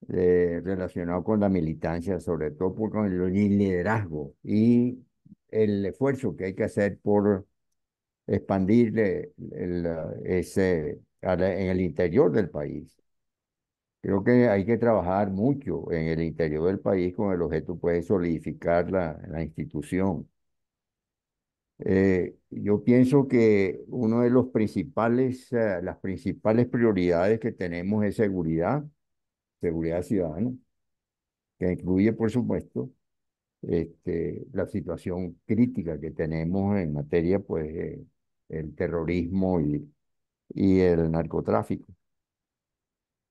relacionado con la militancia, sobre todo con el liderazgo y el esfuerzo que hay que hacer por expandir en el interior del país. Creo que hay que trabajar mucho en el interior del país con el objeto pues, de solidificar la institución. Yo pienso que uno de los las principales prioridades que tenemos es seguridad ciudadana, que incluye, por supuesto, la situación crítica que tenemos en materia, pues, el terrorismo y el narcotráfico.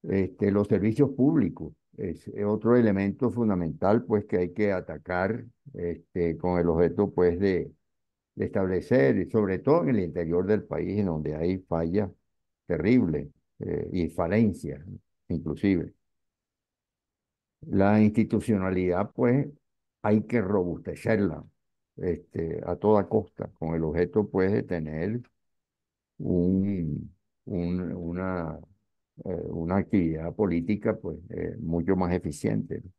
Los servicios públicos es otro elemento fundamental, pues, que hay que atacar, con el objeto, pues, de establecer, y sobre todo en el interior del país, en donde hay fallas terribles, y falencias, ¿no? Inclusive. La institucionalidad, pues, hay que robustecerla, a toda costa, con el objeto, pues, de tener un, un- una, una actividad política, pues, mucho más eficiente, ¿no?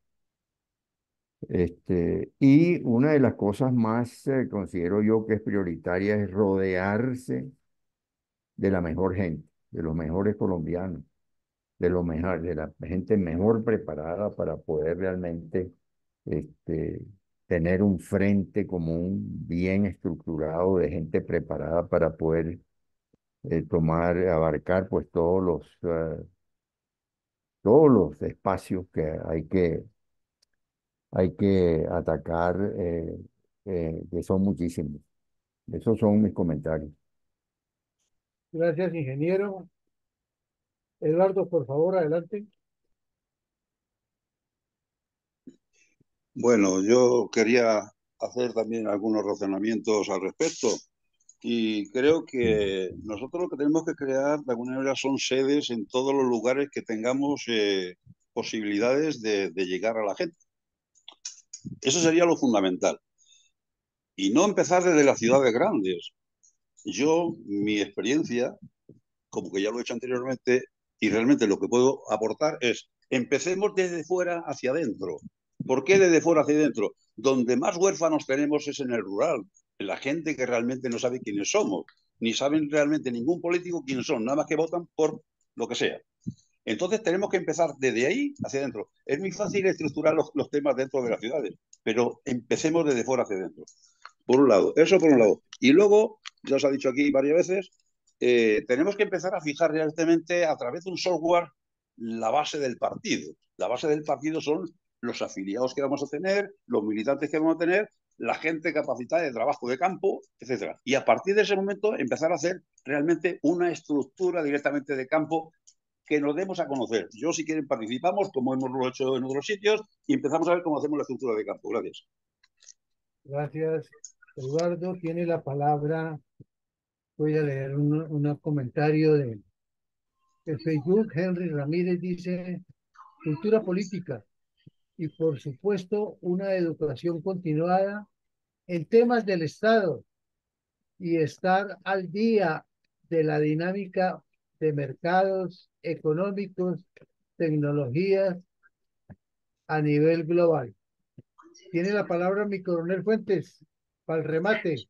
Y una de las cosas más, considero yo que es prioritaria es rodearse de la mejor gente, de los mejores colombianos, de la gente mejor preparada para poder realmente, este, tener un frente común bien estructurado de gente preparada para poder, abarcar pues todos los espacios que hay que atacar, que son muchísimos. Esos son mis comentarios. Gracias, ingeniero. Eduardo, por favor, adelante. Bueno, yo quería hacer también algunos razonamientos al respecto y creo que nosotros lo que tenemos que crear de alguna manera son sedes en todos los lugares que tengamos posibilidades de llegar a la gente. Eso sería lo fundamental. Y no empezar desde las ciudades grandes. Mi experiencia, como que ya lo he hecho anteriormente, y realmente lo que puedo aportar es, empecemos desde fuera hacia adentro. ¿Por qué desde fuera hacia adentro? Donde más huérfanos tenemos es en el rural, en la gente que realmente no sabe quiénes somos, ni saben realmente ningún político quiénes son, nada más que votan por lo que sea. Entonces tenemos que empezar desde ahí hacia adentro. Es muy fácil estructurar los temas dentro de las ciudades, pero empecemos desde fuera hacia adentro. Por un lado, eso por un lado. Y luego, ya os ha dicho aquí varias veces, tenemos que empezar a fijar realmente a través de un software la base del partido. La base del partido son los afiliados que vamos a tener, los militantes que vamos a tener, la gente capacitada de trabajo de campo, etcétera. Y a partir de ese momento empezar a hacer realmente una estructura directamente de campo que nos demos a conocer. Yo, si quieren, participamos, como hemos hecho en otros sitios, y empezamos a ver cómo hacemos la estructura de campo. Gracias. Gracias. Eduardo tiene la palabra. Voy a leer un comentario de Facebook. Henry Ramírez dice, cultura política y por supuesto una educación continuada en temas del Estado y estar al día de la dinámica de mercados económicos, tecnologías a nivel global. Tiene la palabra mi coronel Fuentes para el remate.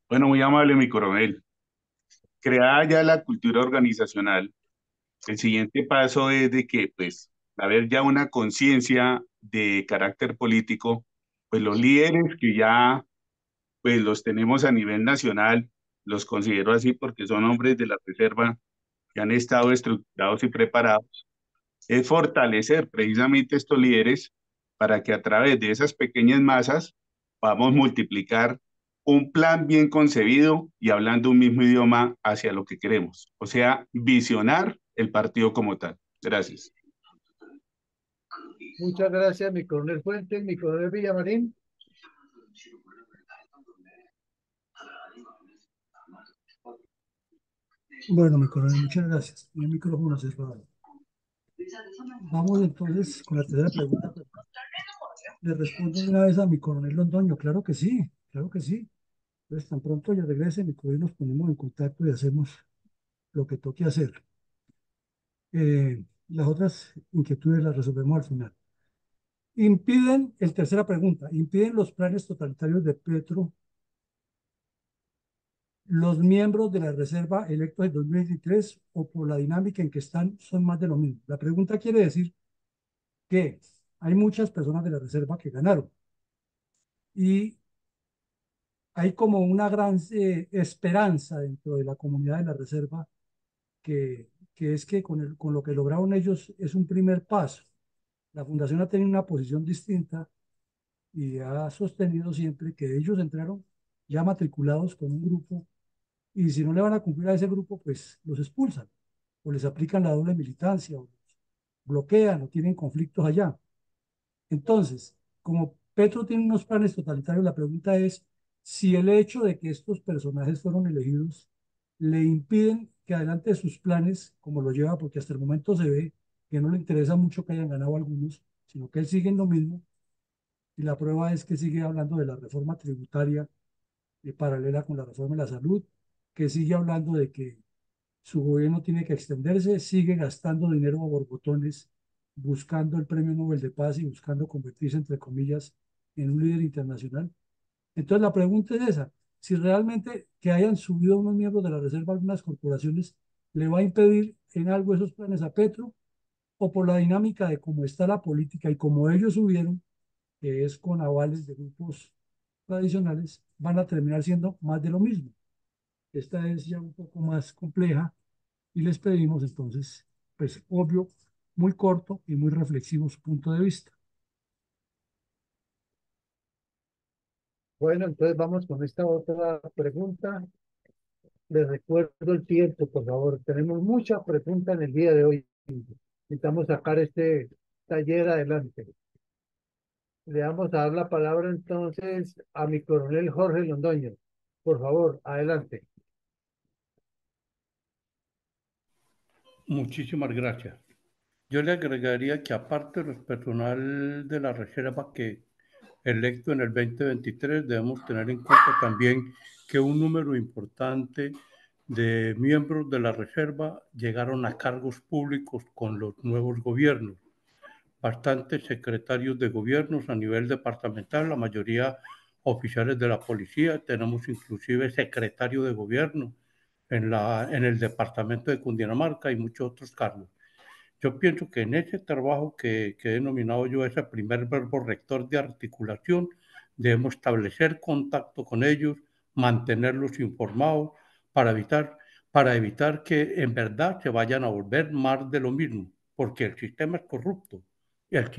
Bueno, muy amable, mi coronel. Creada ya la cultura organizacional, el siguiente paso es de que, pues, haber ya una conciencia de carácter político, pues los líderes que ya, pues, los tenemos a nivel nacional, los considero así porque son hombres de la reserva que han estado estructurados y preparados, es fortalecer precisamente estos líderes para que a través de esas pequeñas masas podamos multiplicar un plan bien concebido y hablando un mismo idioma hacia lo que queremos. O sea, visionar el partido como tal. Gracias. Muchas gracias, mi coronel Fuentes. Mi coronel Villamarín. Bueno, mi coronel, muchas gracias. Mi micrófono se cerrado. Vamos entonces con la tercera pregunta. Le respondo de una vez a mi coronel Londoño. Claro que sí, claro que sí. Entonces, tan pronto ya regrese, mi coronel, nos ponemos en contacto y hacemos lo que toque hacer. Las otras inquietudes las resolvemos al final. Tercera pregunta, ¿impiden los planes totalitarios de Petro los miembros de la Reserva electos en 2023 o por la dinámica en que están son más de lo mismo? La pregunta quiere decir que hay muchas personas de la Reserva que ganaron y hay como una gran esperanza dentro de la comunidad de la Reserva que es que con lo que lograron ellos es un primer paso. La Fundación ha tenido una posición distinta y ha sostenido siempre que ellos entraron ya matriculados con un grupo y si no le van a cumplir a ese grupo, pues los expulsan o les aplican la doble militancia o los bloquean o tienen conflictos allá. Entonces, como Petro tiene unos planes totalitarios, la pregunta es si el hecho de que estos personajes fueron elegidos le impiden que adelante sus planes, como lo lleva, porque hasta el momento se ve que no le interesa mucho que hayan ganado algunos, sino que él sigue en lo mismo, y la prueba es que sigue hablando de la reforma tributaria paralela con la reforma de la salud, que sigue hablando de que su gobierno tiene que extenderse, sigue gastando dinero a borbotones, buscando el Premio Nobel de Paz y buscando convertirse, entre comillas, en un líder internacional. Entonces la pregunta es esa, si realmente que hayan subido unos miembros de la Reserva a algunas corporaciones le va a impedir en algo esos planes a Petro, o por la dinámica de cómo está la política y como ellos subieron, que es con avales de grupos tradicionales, van a terminar siendo más de lo mismo. Esta es ya un poco más compleja y les pedimos entonces, pues obvio, muy corto y muy reflexivo su punto de vista. Bueno, entonces vamos con esta otra pregunta. Les recuerdo el tiempo, por favor. Tenemos muchas preguntas en el día de hoy. Necesitamos sacar este taller adelante. Le vamos a dar la palabra entonces a mi coronel Jorge Londoño. Por favor, adelante. Muchísimas gracias. Yo le agregaría que aparte de los personal de la Reserva que electo en el 2023, debemos tener en cuenta también que un número importante de miembros de la Reserva llegaron a cargos públicos con los nuevos gobiernos. Bastantes secretarios de gobiernos a nivel departamental, la mayoría oficiales de la policía, tenemos inclusive secretario de gobierno en el departamento de Cundinamarca y muchos otros cargos. Yo pienso que en ese trabajo que he denominado yo ese primer verbo rector de articulación, debemos establecer contacto con ellos, mantenerlos informados para evitar que en verdad se vayan a volver más de lo mismo, porque el sistema es corrupto. El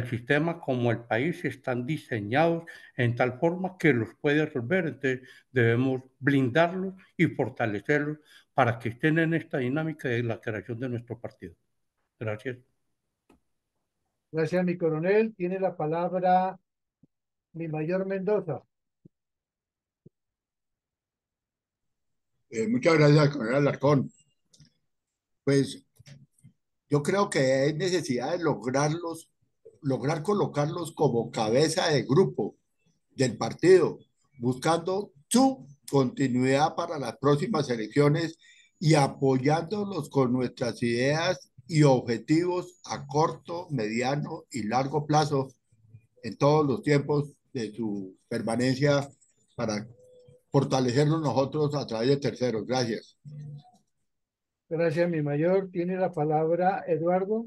sistema como el país están diseñados en tal forma que los puede resolver. Entonces debemos blindarlos y fortalecerlos para que estén en esta dinámica de la creación de nuestro partido. Gracias. Gracias, mi coronel. Tiene la palabra mi mayor Mendoza. Muchas gracias, coronel Alarcón. Pues yo creo que hay necesidad de lograr colocarlos como cabeza de grupo del partido, buscando su continuidad para las próximas elecciones y apoyándolos con nuestras ideas y objetivos a corto, mediano y largo plazo en todos los tiempos de su permanencia para fortalecernos nosotros a través de terceros. Gracias. Gracias, mi mayor. Tiene la palabra Eduardo.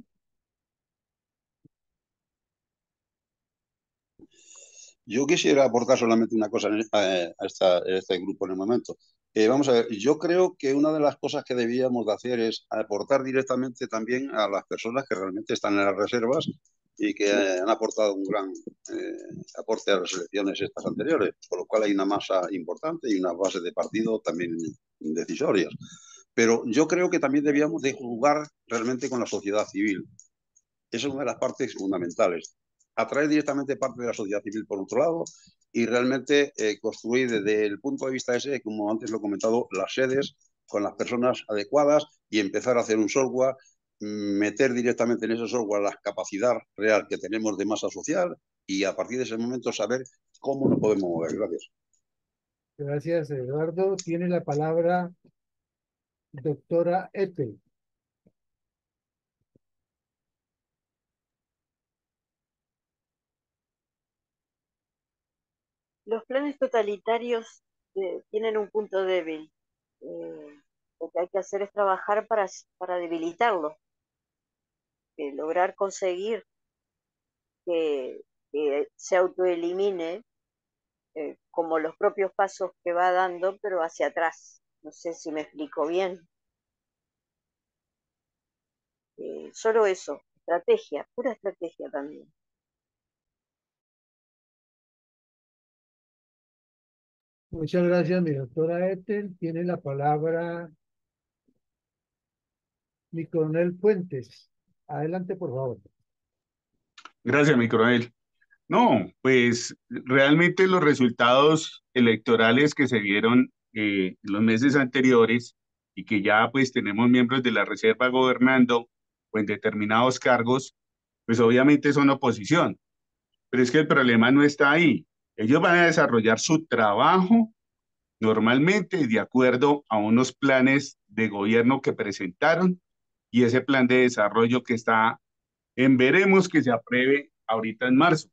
Yo quisiera aportar solamente una cosa a este grupo en el momento. Vamos a ver, yo creo que una de las cosas que debíamos de hacer es aportar directamente también a las personas que realmente están en las reservas y que han aportado un gran aporte a las elecciones estas anteriores, por lo cual hay una masa importante y una base de partido también decisorias. Pero yo creo que también debíamos de jugar realmente con la sociedad civil. Esa es una de las partes fundamentales. Atraer directamente parte de la sociedad civil por otro lado y realmente construir desde el punto de vista ese, como antes lo he comentado, las sedes con las personas adecuadas y empezar a hacer un software, meter directamente en ese software la capacidad real que tenemos de masa social y a partir de ese momento saber cómo nos podemos mover. Gracias. Gracias, Eduardo. Tiene la palabra doctora Ethel. Los planes totalitarios tienen un punto débil. Lo que hay que hacer es trabajar para debilitarlo, lograr conseguir que se autoelimine, como los propios pasos que va dando, pero hacia atrás. No sé si me explico bien. Solo eso, estrategia, pura estrategia también. Muchas gracias, mi doctora Ethel. Tiene la palabra mi coronel Fuentes. Adelante, por favor. Gracias, mi coronel. No, pues realmente los resultados electorales que se vieron en los meses anteriores y que ya pues tenemos miembros de la Reserva gobernando o en determinados cargos, pues obviamente son oposición. Pero es que el problema no está ahí. Ellos van a desarrollar su trabajo normalmente de acuerdo a unos planes de gobierno que presentaron y ese plan de desarrollo que está en veremos que se apruebe ahorita en marzo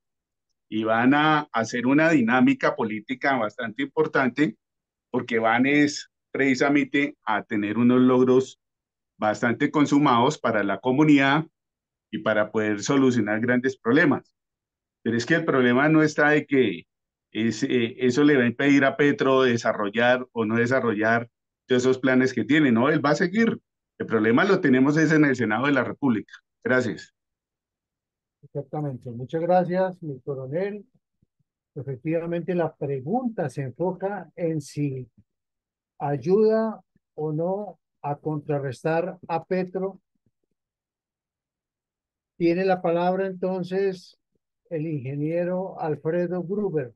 y van a hacer una dinámica política bastante importante porque van es precisamente a tener unos logros bastante consumados para la comunidad y para poder solucionar grandes problemas. Pero es que el problema no está de que eso le va a impedir a Petro desarrollar o no desarrollar todos esos planes que tiene, ¿no? Él va a seguir. El problema lo tenemos es en el Senado de la República. Gracias. Exactamente. Muchas gracias, mi coronel. Efectivamente, la pregunta se enfoca en si ayuda o no a contrarrestar a Petro. Tiene la palabra entonces el ingeniero Alfredo Gruber.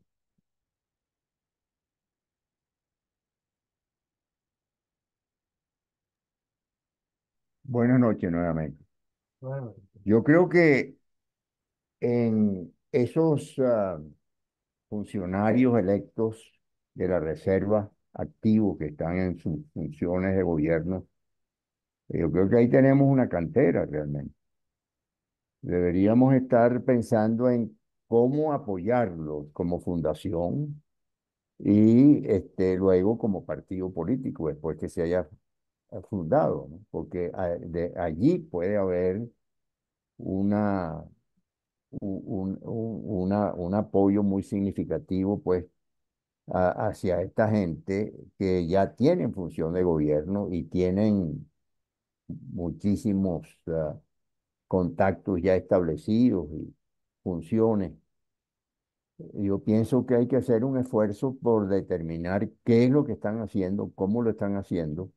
Buenas noches nuevamente. Bueno, Yo creo que en esos funcionarios electos de la Reserva activos que están en sus funciones de gobierno, yo creo que ahí tenemos una cantera realmente. Deberíamos estar pensando en cómo apoyarlos como fundación y luego como partido político después que se haya fundado, ¿no? Porque de allí puede haber una, un apoyo muy significativo pues hacia esta gente que ya tienen función de gobierno y tienen muchísimos contactos ya establecidos y funciones. Yo pienso que hay que hacer un esfuerzo por determinar qué es lo que están haciendo, cómo lo están haciendo,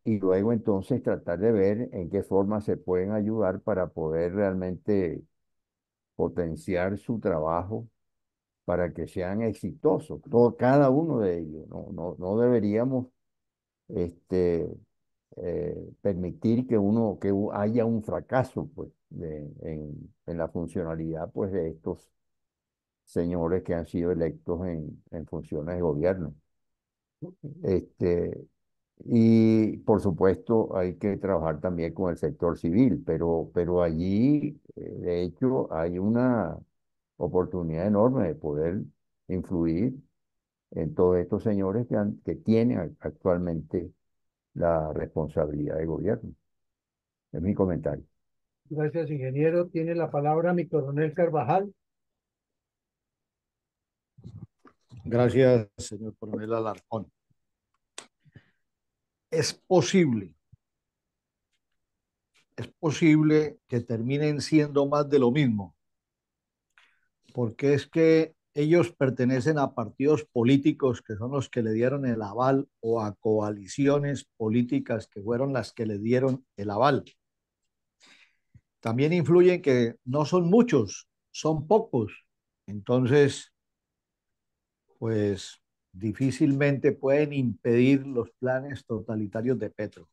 y luego entonces tratar de ver en qué forma se pueden ayudar para poder realmente potenciar su trabajo para que sean exitosos, cada uno de ellos. No deberíamos permitir que haya un fracaso pues, en la funcionalidad pues, de estos señores que han sido electos en funciones de gobierno. Y por supuesto hay que trabajar también con el sector civil, pero allí de hecho hay una oportunidad enorme de poder influir en todos estos señores que tienen actualmente la responsabilidad de gobierno. Es mi comentario. gracias, ingeniero. Tiene la palabra mi coronel Carvajal. Gracias, señor coronel Alarcón. Es posible es posible que terminen siendo más de lo mismo, porque es que ellos pertenecen a partidos políticos que son los que le dieron el aval o a coaliciones políticas que fueron las que le dieron el aval. También influyen que no son muchos, son pocos. Entonces, pues difícilmente pueden impedir los planes totalitarios de Petro.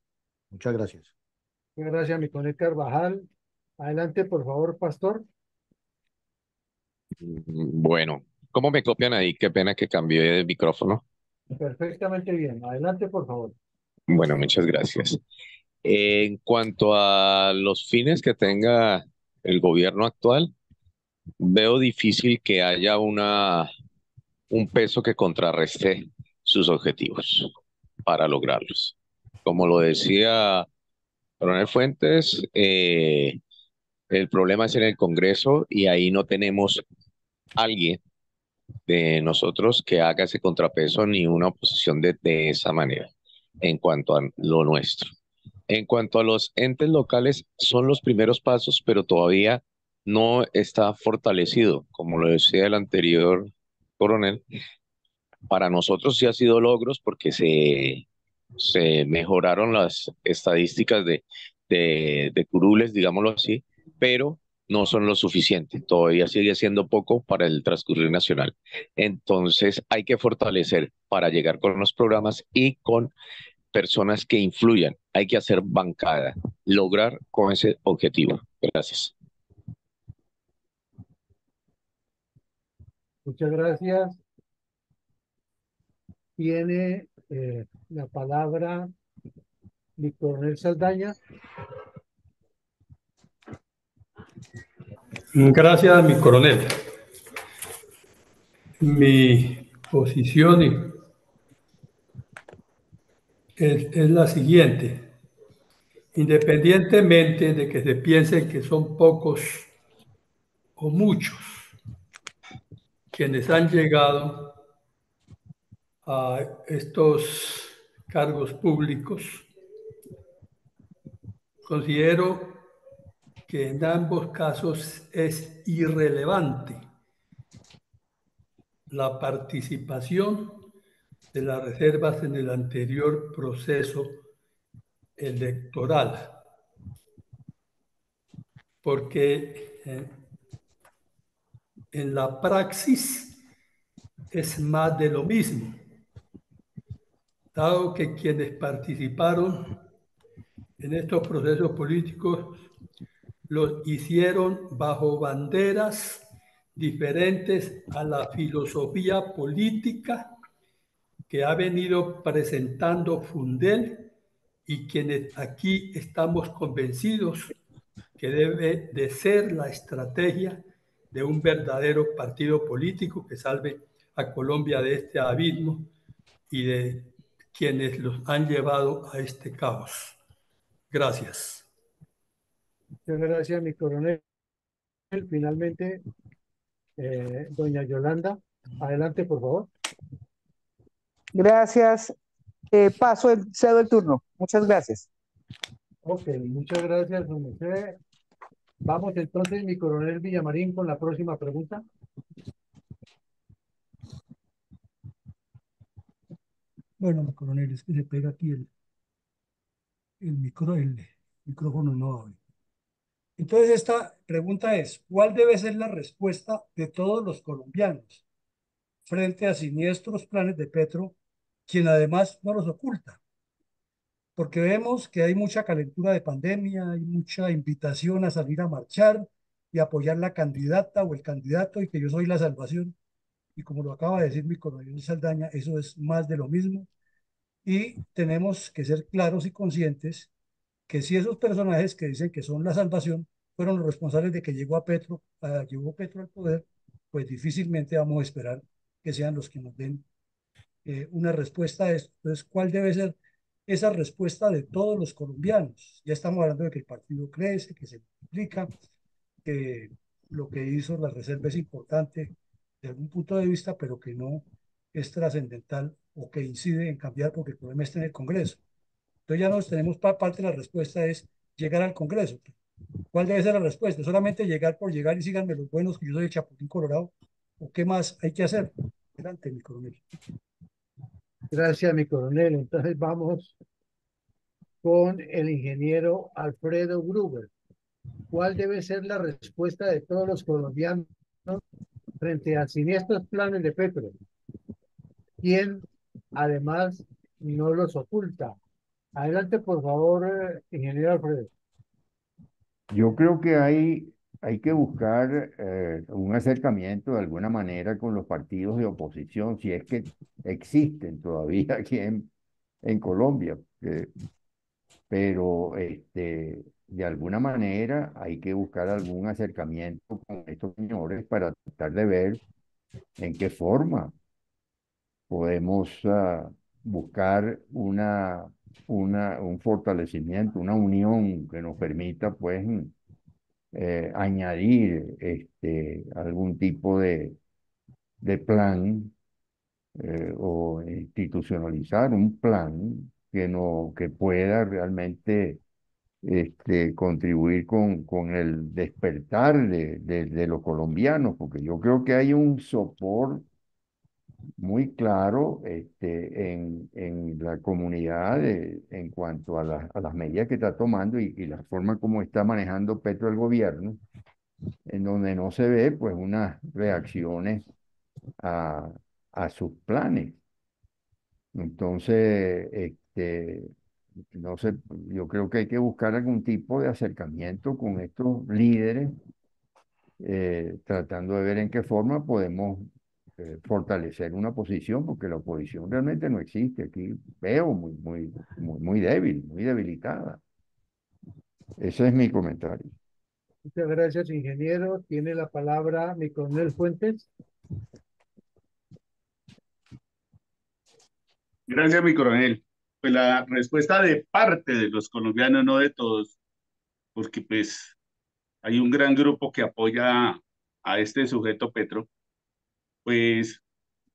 Muchas gracias. Muchas gracias, mi coronel Carvajal. Adelante, por favor, pastor. Bueno, ¿cómo me copian ahí? Qué pena que cambié de micrófono. Perfectamente bien. Adelante, por favor. Bueno, muchas gracias. En cuanto a los fines que tenga el gobierno actual, veo difícil que haya un peso que contrarreste sus objetivos para lograrlos. Como lo decía Coronel Fuentes, el problema es en el Congreso y ahí no tenemos alguien de nosotros que haga ese contrapeso ni una oposición de esa manera en cuanto a lo nuestro. En cuanto a los entes locales, son los primeros pasos, pero todavía no está fortalecido, como lo decía el anterior coronel. Para nosotros sí ha sido logros porque se mejoraron las estadísticas de curules, digámoslo así, pero no son lo suficiente. Todavía sigue siendo poco para el transcurrir nacional. Entonces hay que fortalecer para llegar con los programas y con personas que influyan. Hay que hacer bancada, lograr con ese objetivo. Gracias. Muchas gracias. Tiene la palabra mi coronel Saldaña. Gracias, mi coronel. Mi posición es la siguiente. Independientemente de que se piense que son pocos o muchos quienes han llegado a estos cargos públicos, considero que en ambos casos es irrelevante la participación de las reservas en el anterior proceso electoral, porque en la praxis es más de lo mismo, dado que quienes participaron en estos procesos políticos los hicieron bajo banderas diferentes a la filosofía política que ha venido presentando Fundel y quienes aquí estamos convencidos que debe de ser la estrategia de un verdadero partido político que salve a Colombia de este abismo y de quienes los han llevado a este caos. Gracias. Muchas gracias, mi coronel. Finalmente, doña Yolanda, adelante, por favor. Gracias. Cedo el turno. Muchas gracias. Ok, muchas gracias, don José. Vamos entonces, mi coronel Villamarín, con la próxima pregunta. Bueno, mi coronel, es que se pega aquí el micrófono no abre. Entonces, esta pregunta es, ¿cuál debe ser la respuesta de todos los colombianos frente a siniestros planes de Petro, quien además no los oculta? Porque vemos que hay mucha calentura de pandemia, hay mucha invitación a salir a marchar y apoyar la candidata o el candidato y que yo soy la salvación. Y como lo acaba de decir mi coronel Saldaña, eso es más de lo mismo. Y tenemos que ser claros y conscientes que si esos personajes que dicen que son la salvación fueron los responsables de que llegó Petro al poder, pues difícilmente vamos a esperar que sean los que nos den una respuesta a esto. Entonces, ¿cuál debe ser esa respuesta de todos los colombianos? Ya estamos hablando de que el partido crece, que se multiplica, que lo que hizo la reserva es importante de algún punto de vista, pero que no es trascendental o que incide en cambiar porque el problema está en el Congreso. Entonces ya nos tenemos parte de la respuesta es llegar al Congreso. ¿Cuál debe ser la respuesta? ¿Solamente llegar por llegar y síganme los buenos que yo soy de Chapulín, Colorado? ¿O qué más hay que hacer? Adelante, mi coronel. Gracias, mi coronel. Entonces vamos con el ingeniero Alfredo Gruber. ¿Cuál debe ser la respuesta de todos los colombianos frente a siniestros planes de Petro? ¿Quién, además, no los oculta? Adelante, por favor, ingeniero Alfredo. Yo creo que hay que buscar un acercamiento de alguna manera con los partidos de oposición, si es que existen todavía aquí en Colombia. Pero de alguna manera hay que buscar algún acercamiento con estos señores para tratar de ver en qué forma podemos buscar un fortalecimiento, una unión que nos permita pues añadir algún tipo de plan o institucionalizar un plan que pueda realmente contribuir con el despertar de los colombianos, porque yo creo que hay un sopor muy claro en la comunidad en cuanto a las medidas que está tomando y la forma como está manejando Petro el gobierno, en donde no se ve pues unas reacciones a, a sus planes. Entonces, no sé, yo creo que hay que buscar algún tipo de acercamiento con estos líderes, tratando de ver en qué forma podemos fortalecer una posición, porque la oposición realmente no existe. Aquí veo muy débil, muy debilitada. Ese es mi comentario. Muchas gracias, ingeniero. Tiene la palabra mi coronel Fuentes. Gracias, mi coronel. Pues la respuesta de parte de los colombianos, no de todos, porque pues hay un gran grupo que apoya a este sujeto Petro, pues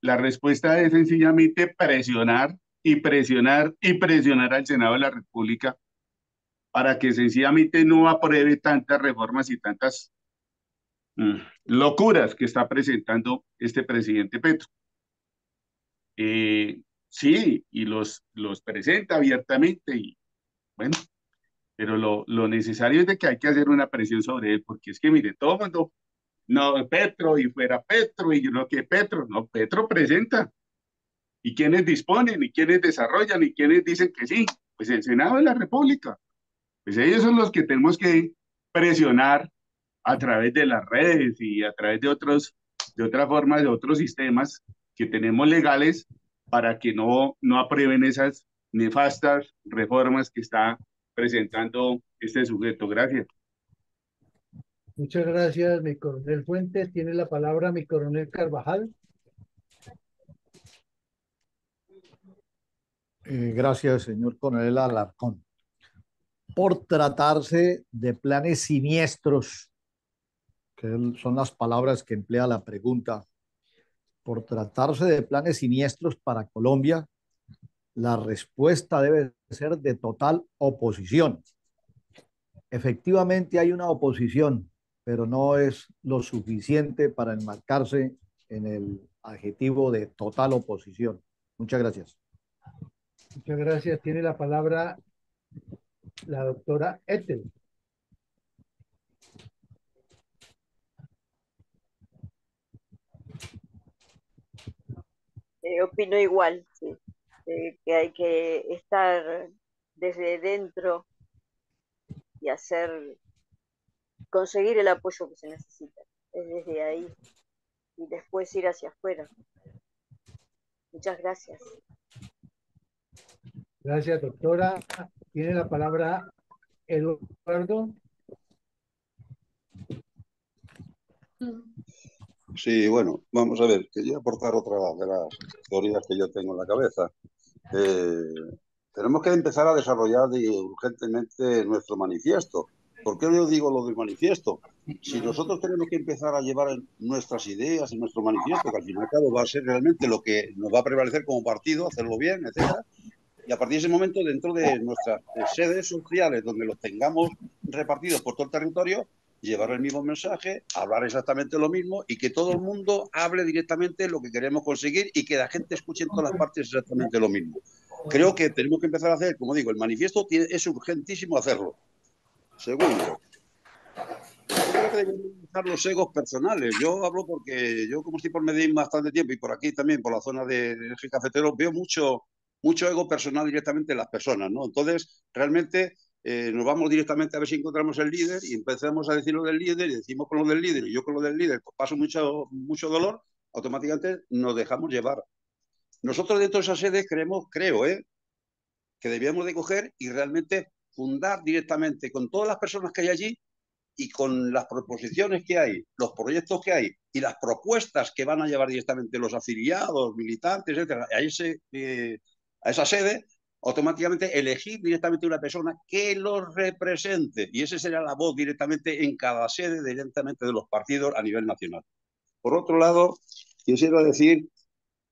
la respuesta es sencillamente presionar y presionar y presionar al Senado de la República para que sencillamente no apruebe tantas reformas y tantas locuras que está presentando este presidente Petro. Sí, y los presenta abiertamente y bueno, pero lo necesario es de que hay que hacer una presión sobre él, porque es que mire, todo el mundo, no, Petro y fuera Petro y yo no que Petro, no, Petro presenta. ¿Y quiénes disponen? ¿Y quiénes desarrollan? ¿Y quiénes dicen que sí? Pues el Senado de la República. Pues ellos son los que tenemos que presionar a través de las redes y a través de otras formas, de otros sistemas que tenemos legales para que no aprueben esas nefastas reformas que está presentando este sujeto. Gracias. Muchas gracias, mi coronel Fuentes. Tiene la palabra mi coronel Carvajal. Gracias, señor coronel Alarcón. Por tratarse de planes siniestros, que son las palabras que emplea la pregunta, por tratarse de planes siniestros para Colombia, la respuesta debe ser de total oposición. Efectivamente hay una oposición, pero no es lo suficiente para enmarcarse en el adjetivo de total oposición. Muchas gracias. Muchas gracias. Tiene la palabra la doctora Ethel. Opino igual, sí, que hay que estar desde dentro y conseguir el apoyo que se necesita. Es desde ahí y después ir hacia afuera. Muchas gracias. Gracias, doctora. Tiene la palabra Eduardo. Sí, bueno, vamos a ver, quería aportar otra de las teorías que yo tengo en la cabeza. Tenemos que empezar a desarrollar urgentemente nuestro manifiesto. ¿Por qué yo digo lo del manifiesto? Si nosotros tenemos que empezar a llevar nuestras ideas en nuestro manifiesto, que al fin y al cabo va a ser realmente lo que nos va a prevalecer como partido, hacerlo bien, etcétera, y a partir de ese momento, dentro de nuestras sedes sociales, donde los tengamos repartidos por todo el territorio, llevar el mismo mensaje, hablar exactamente lo mismo y que todo el mundo hable directamente lo que queremos conseguir y que la gente escuche en todas las partes exactamente lo mismo. Creo que tenemos que empezar a hacer, como digo, el manifiesto es urgentísimo hacerlo. Segundo, yo creo que debemos dejar los egos personales. Yo hablo porque yo, como estoy por Medellín bastante tiempo y por aquí también, por la zona de Eje Cafetero, veo mucho ego personal directamente en las personas, ¿no? Entonces, realmente nos vamos directamente a ver si encontramos el líder y empezamos a decir lo del líder y decimos con lo del líder y yo con lo del líder, pues paso mucho dolor, automáticamente nos dejamos llevar. Nosotros dentro de esas sedes creo, que debíamos de coger y realmente fundar directamente con todas las personas que hay allí y con las proposiciones que hay, los proyectos que hay y las propuestas que van a llevar directamente los afiliados, militantes, etcétera, a esa sede, automáticamente elegir directamente una persona que los represente. Y esa será la voz directamente en cada sede, directamente de los partidos a nivel nacional. Por otro lado, quisiera decir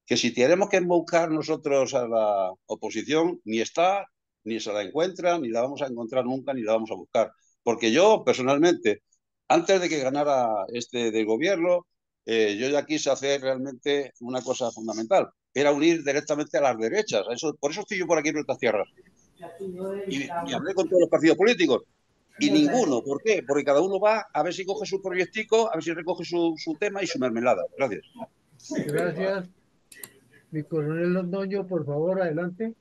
que si tenemos que embaucar nosotros a la oposición, ni está, ni se la encuentra, ni la vamos a encontrar nunca, ni la vamos a buscar. Porque yo, personalmente, antes de que ganara del gobierno, yo ya quise hacer realmente una cosa fundamental, era unir directamente a las derechas. Por eso estoy yo por aquí en nuestras tierras. Y hablé con todos los partidos políticos. Y ninguno. ¿Por qué? Porque cada uno va a ver si coge su proyectico, a ver si recoge su tema y su mermelada. Gracias. Gracias. Mi coronel Londoño, por favor, adelante.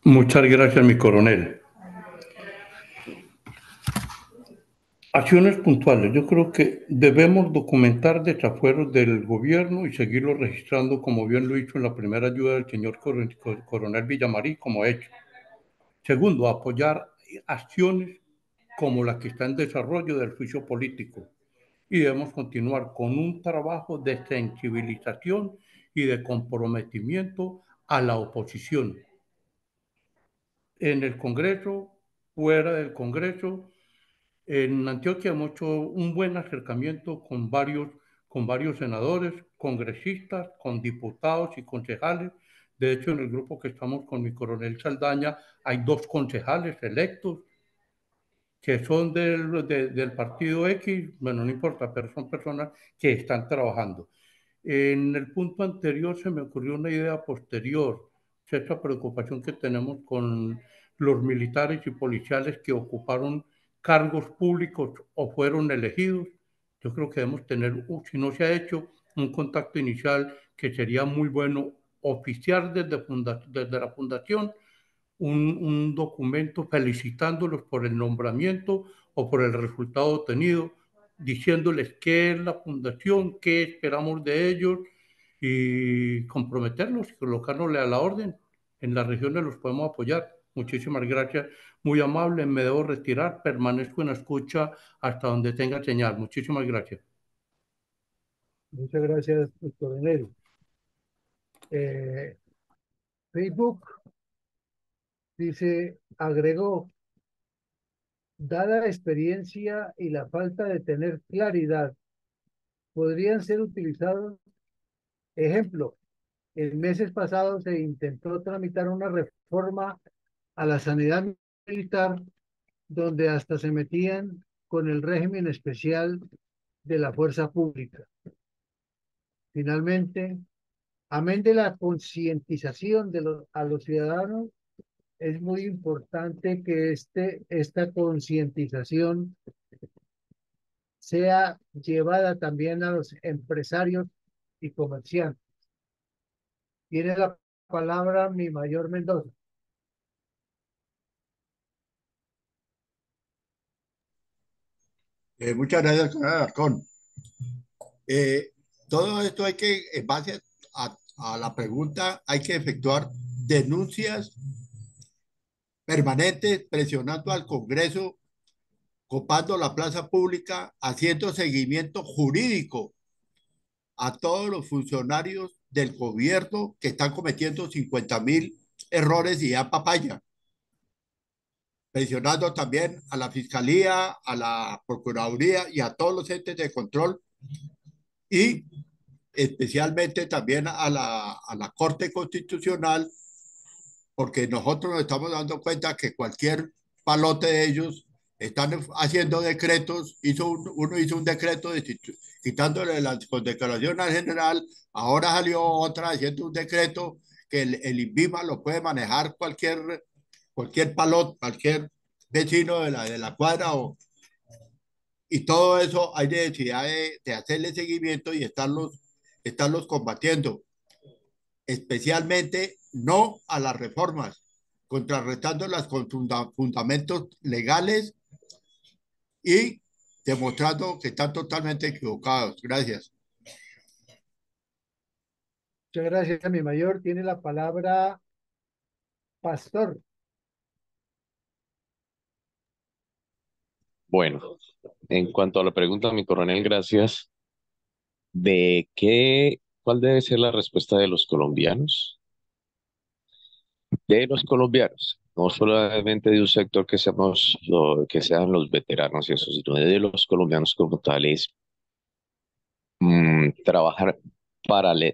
Muchas gracias, mi coronel. Acciones puntuales. Yo creo que debemos documentar desafueros del gobierno y seguirlos registrando, como bien lo hizo en la primera ayuda del señor coronel Villamarí, como hecho. Segundo, apoyar acciones como la que está en desarrollo del juicio político. Y debemos continuar con un trabajo de sensibilización y de comprometimiento a la oposición. En el Congreso, fuera del Congreso, en Antioquia hemos hecho un buen acercamiento con varios senadores, congresistas, con diputados y concejales. De hecho, en el grupo que estamos con mi coronel Saldaña hay 2 concejales electos que son del partido X, bueno, no importa, pero son personas que están trabajando. En el punto anterior se me ocurrió una idea posterior, esta preocupación que tenemos con los militares y policiales que ocuparon cargos públicos o fueron elegidos. Yo creo que debemos tener, si no se ha hecho, un contacto inicial que sería muy bueno oficiar desde la fundación un documento felicitándolos por el nombramiento o por el resultado obtenido, diciéndoles qué es la fundación, qué esperamos de ellos y comprometerlos y colocarnos a la orden. En las regiones los podemos apoyar. Muchísimas gracias, muy amable. Me debo retirar, permanezco en la escucha hasta donde tenga señal. Muchísimas gracias. Muchas gracias, coronel. Facebook dice, agregó, dada la experiencia y la falta de tener claridad, podrían ser utilizados. Ejemplo, en meses pasados se intentó tramitar una reforma a la sanidad militar donde hasta se metían con el régimen especial de la fuerza pública. Finalmente, amén de la concientización a los ciudadanos, es muy importante que esta concientización sea llevada también a los empresarios y comerciantes. Tiene la palabra mi mayor Mendoza. Muchas gracias, señor Alarcón. Todo esto hay que, en base a la pregunta, hay que efectuar denuncias permanentes, presionando al Congreso, copando la plaza pública, haciendo seguimiento jurídico a todos los funcionarios del gobierno que están cometiendo 50.000 errores y ya papaya. Presionando también a la Fiscalía, a la Procuraduría y a todos los entes de control y especialmente también a la Corte Constitucional porque nosotros nos estamos dando cuenta que cualquier palote de ellos están haciendo decretos, uno hizo un decreto quitándole la declaración al general, ahora salió otra haciendo un decreto que el INVIMA lo puede manejar cualquier palote, cualquier vecino de la cuadra, y todo eso hay necesidad de hacerle seguimiento y estarlos combatiendo, especialmente no a las reformas, contrarrestándolas con fundamentos legales y demostrando que están totalmente equivocados. Gracias. Muchas gracias, mi mayor. Tiene la palabra Pastor. Bueno, en cuanto a la pregunta, mi coronel, gracias. ¿Cuál debe ser la respuesta de los colombianos? De los colombianos, no solamente de un sector que que sean los veteranos y eso, sino de los colombianos como tales, trabajar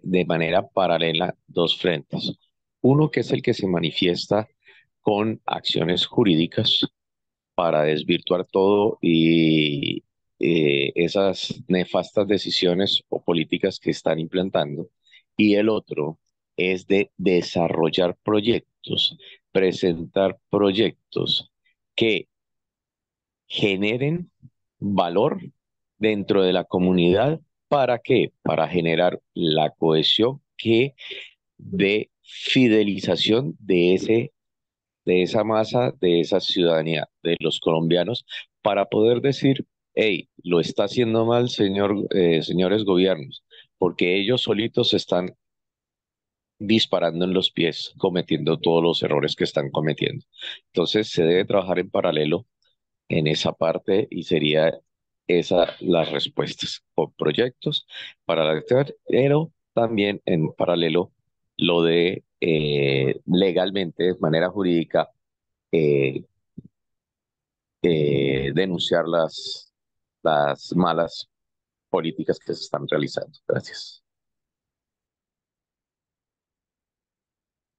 de manera paralela dos frentes. Uno que es el que se manifiesta con acciones jurídicas para desvirtuar todo y esas nefastas decisiones o políticas que están implantando. Y el otro es de desarrollar proyectos, presentar proyectos que generen valor dentro de la comunidad. ¿Para qué? Para generar la cohesión de fidelización de esa masa, de esa ciudadanía, de los colombianos, para poder decir, hey, lo está haciendo mal, señores gobiernos, porque ellos solitos están disparando en los pies, cometiendo todos los errores que están cometiendo. Entonces, se debe trabajar en paralelo en esa parte y sería esa las respuestas por proyectos para la actividad, pero también en paralelo lo de legalmente, de manera jurídica, eh, denunciar las malas políticas que se están realizando. Gracias.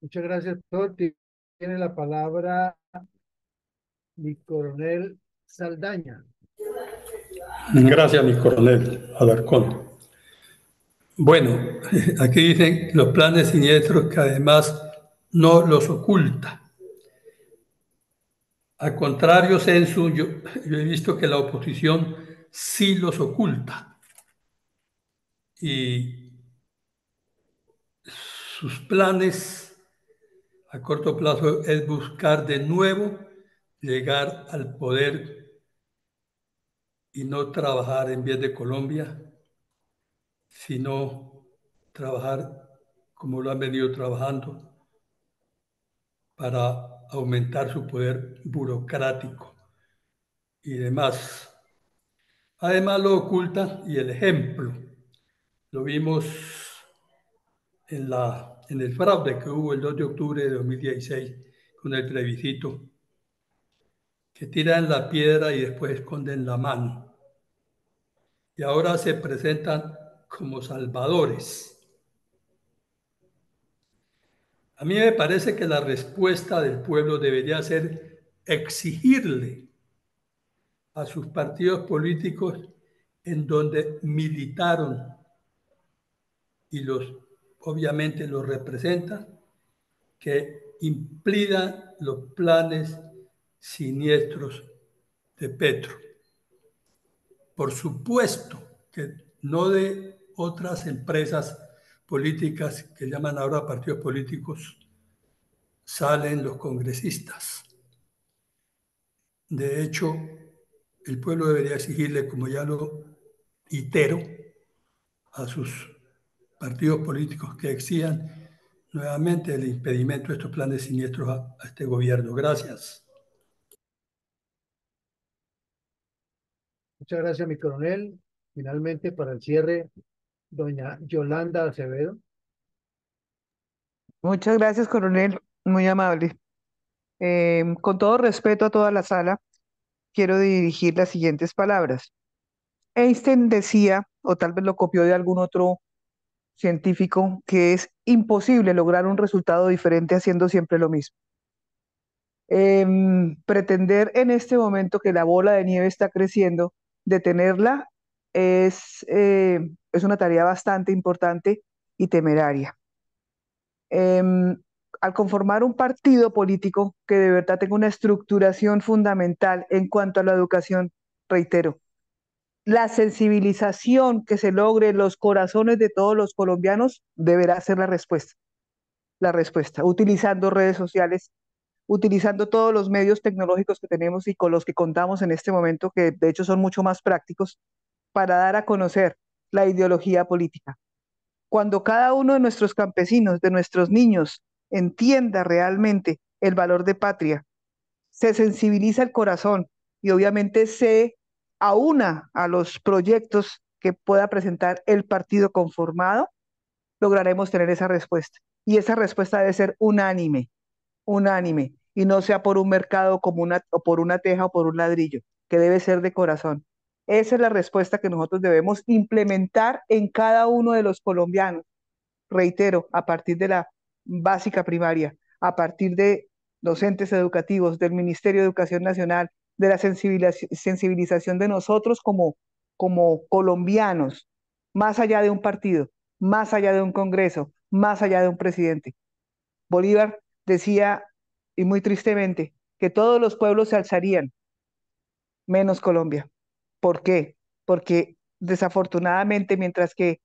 Muchas gracias, doctor. Tiene la palabra mi coronel Saldaña. Gracias, mi coronel Alarcón. Bueno, aquí dicen los planes siniestros que además no los oculta. Al contrario, Censu, yo he visto que la oposición sí los oculta. Y sus planes a corto plazo es buscar de nuevo llegar al poder y no trabajar en bien de Colombia, sino trabajar como lo han venido trabajando para aumentar su poder burocrático y demás. Además lo ocultan y el ejemplo lo vimos en el fraude que hubo el 2 de octubre de 2016 con el plebiscito, que tiran la piedra y después esconden la mano. Y ahora se presentan como salvadores. A mí me parece que la respuesta del pueblo debería ser exigirle a sus partidos políticos en donde militaron y obviamente los representan, que impidan los planes siniestros de Petro. Por supuesto que no de otras empresas políticas que llaman ahora partidos políticos, salen los congresistas. De hecho, el pueblo debería exigirle, como ya lo itero, a sus partidos políticos que exijan nuevamente el impedimento de estos planes siniestros a este gobierno. Gracias. Muchas gracias, mi coronel. Finalmente, para el cierre, doña Yolanda Acevedo. Muchas gracias, coronel, muy amable. Con todo respeto a toda la sala, quiero dirigir las siguientes palabras. Einstein decía, o tal vez lo copió de algún otro científico que es imposible lograr un resultado diferente haciendo siempre lo mismo. Pretender en este momento que la bola de nieve está creciendo, detenerla es una tarea bastante importante y temeraria. Em, Al conformar un partido político que de verdad tenga una estructuración fundamental en cuanto a la educación, reitero, la sensibilización que se logre en los corazones de todos los colombianos deberá ser la respuesta, utilizando redes sociales, utilizando todos los medios tecnológicos que tenemos y con los que contamos en este momento, que de hecho son mucho más prácticos, para dar a conocer la ideología política. Cuando cada uno de nuestros campesinos, de nuestros niños, entienda realmente el valor de patria, se sensibiliza el corazón y obviamente se aúna a los proyectos que pueda presentar el partido conformado, lograremos tener esa respuesta. Y esa respuesta debe ser unánime, unánime, y no sea por un mercado como o por una teja o por un ladrillo, que debe ser de corazón. Esa es la respuesta que nosotros debemos implementar en cada uno de los colombianos. Reitero, a partir de la básica primaria, a partir de docentes educativos, del Ministerio de Educación Nacional, de la sensibilización de nosotros como colombianos, más allá de un partido, más allá de un congreso, más allá de un presidente. Bolívar decía, y muy tristemente, que todos los pueblos se alzarían, menos Colombia. ¿Por qué? Porque desafortunadamente, mientras que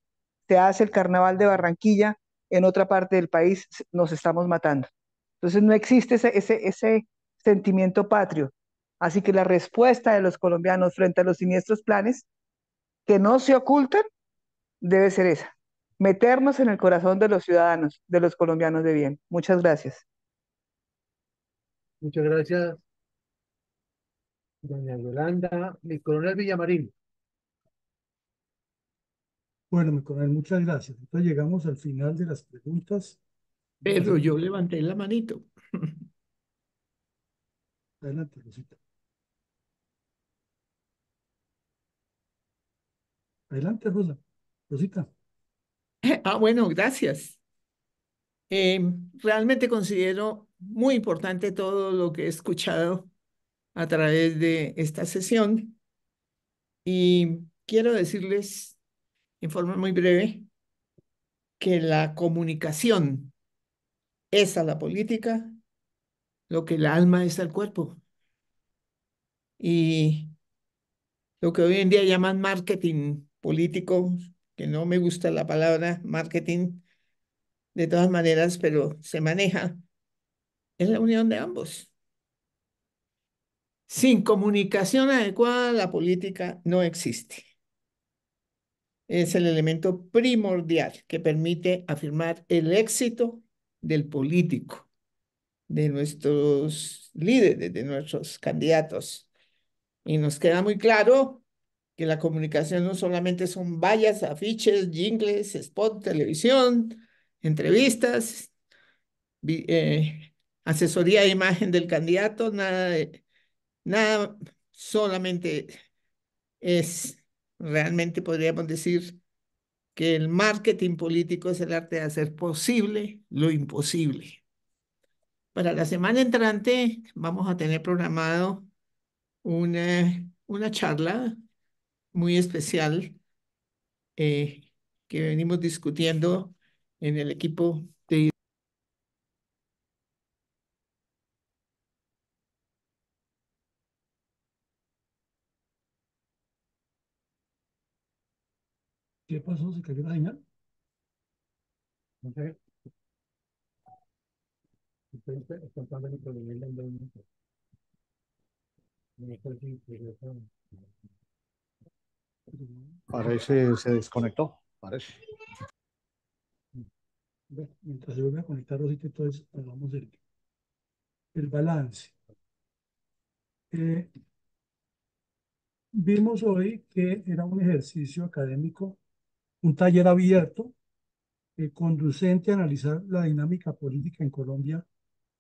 se hace el carnaval de Barranquilla, en otra parte del país nos estamos matando. Entonces no existe ese sentimiento patrio. Así que la respuesta de los colombianos frente a los siniestros planes, que no se ocultan, debe ser esa. Meternos en el corazón de los ciudadanos, de los colombianos de bien. Muchas gracias. Muchas gracias, doña Yolanda. Mi coronel Villamarín. Bueno, mi coronel, muchas gracias. Entonces llegamos al final de las preguntas. Pero yo levanté la manito. Adelante, Rosita. Adelante, Rosa. Rosita. Bueno, gracias. Realmente considero muy importante todo lo que he escuchado a través de esta sesión y quiero decirles en forma muy breve que la comunicación es a la política lo que el alma es al cuerpo y lo que hoy en día llaman marketing político, que no me gusta la palabra marketing de todas maneras, pero se maneja, es la unión de ambos. Sin comunicación adecuada, la política no existe. Es el elemento primordial que permite afirmar el éxito del político, de nuestros líderes, de nuestros candidatos. Y nos queda muy claro que la comunicación no solamente son vallas, afiches, jingles, spot, televisión, entrevistas, asesoría de imagen del candidato, nada solamente es, realmente podríamos decir que el marketing político es el arte de hacer posible lo imposible. Para la semana entrante vamos a tener programado una charla muy especial que venimos discutiendo en el equipo de... ¿Qué pasó? ¿Se cayó la señal? No sé. Parece se desconectó, parece. Bueno, mientras se vuelve a conectar Rosita, entonces hagamos el balance. Vimos hoy que era un ejercicio académico, un taller abierto, conducente a analizar la dinámica política en Colombia,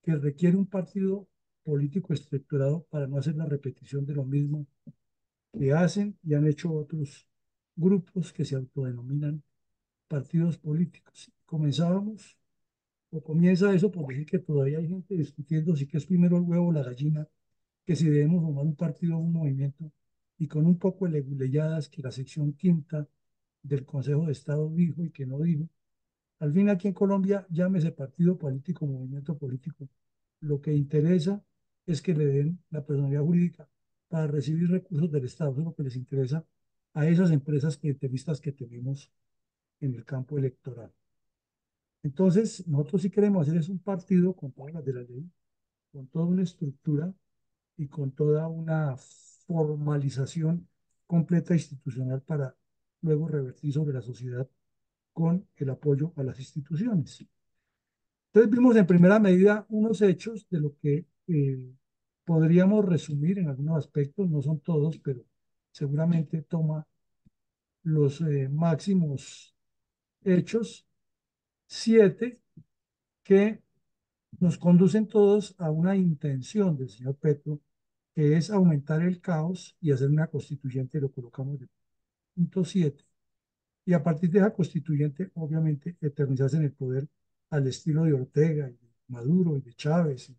que requiere un partido político estructurado para no hacer la repetición de lo mismo que hacen y han hecho otros grupos que se autodenominan partidos políticos. Comenzábamos, o comienza eso por decir que todavía hay gente discutiendo si que es primero el huevo o la gallina, que si debemos formar un partido o un movimiento, y con un poco de leguleyadas que la sección quinta del Consejo de Estado dijo y que no dijo. Al fin aquí en Colombia, llámese partido político, movimiento político, lo que interesa es que le den la personalidad jurídica para recibir recursos del Estado. Eso es lo que les interesa a esas empresas clientelistas que tenemos en el campo electoral. Entonces, nosotros sí queremos hacer es un partido con todas las de la ley, con toda una estructura y con toda una formalización completa institucional para luego revertir sobre la sociedad con el apoyo a las instituciones. Entonces vimos en primera medida unos hechos de lo que podríamos resumir en algunos aspectos, no son todos, pero seguramente toma los máximos hechos, 7, que nos conducen todos a una intención del señor Petro, que es aumentar el caos y hacer una constituyente, lo colocamos de punto 7. Y a partir de esa constituyente, obviamente, eternizarse en el poder al estilo de Ortega, y de Maduro y de Chávez, y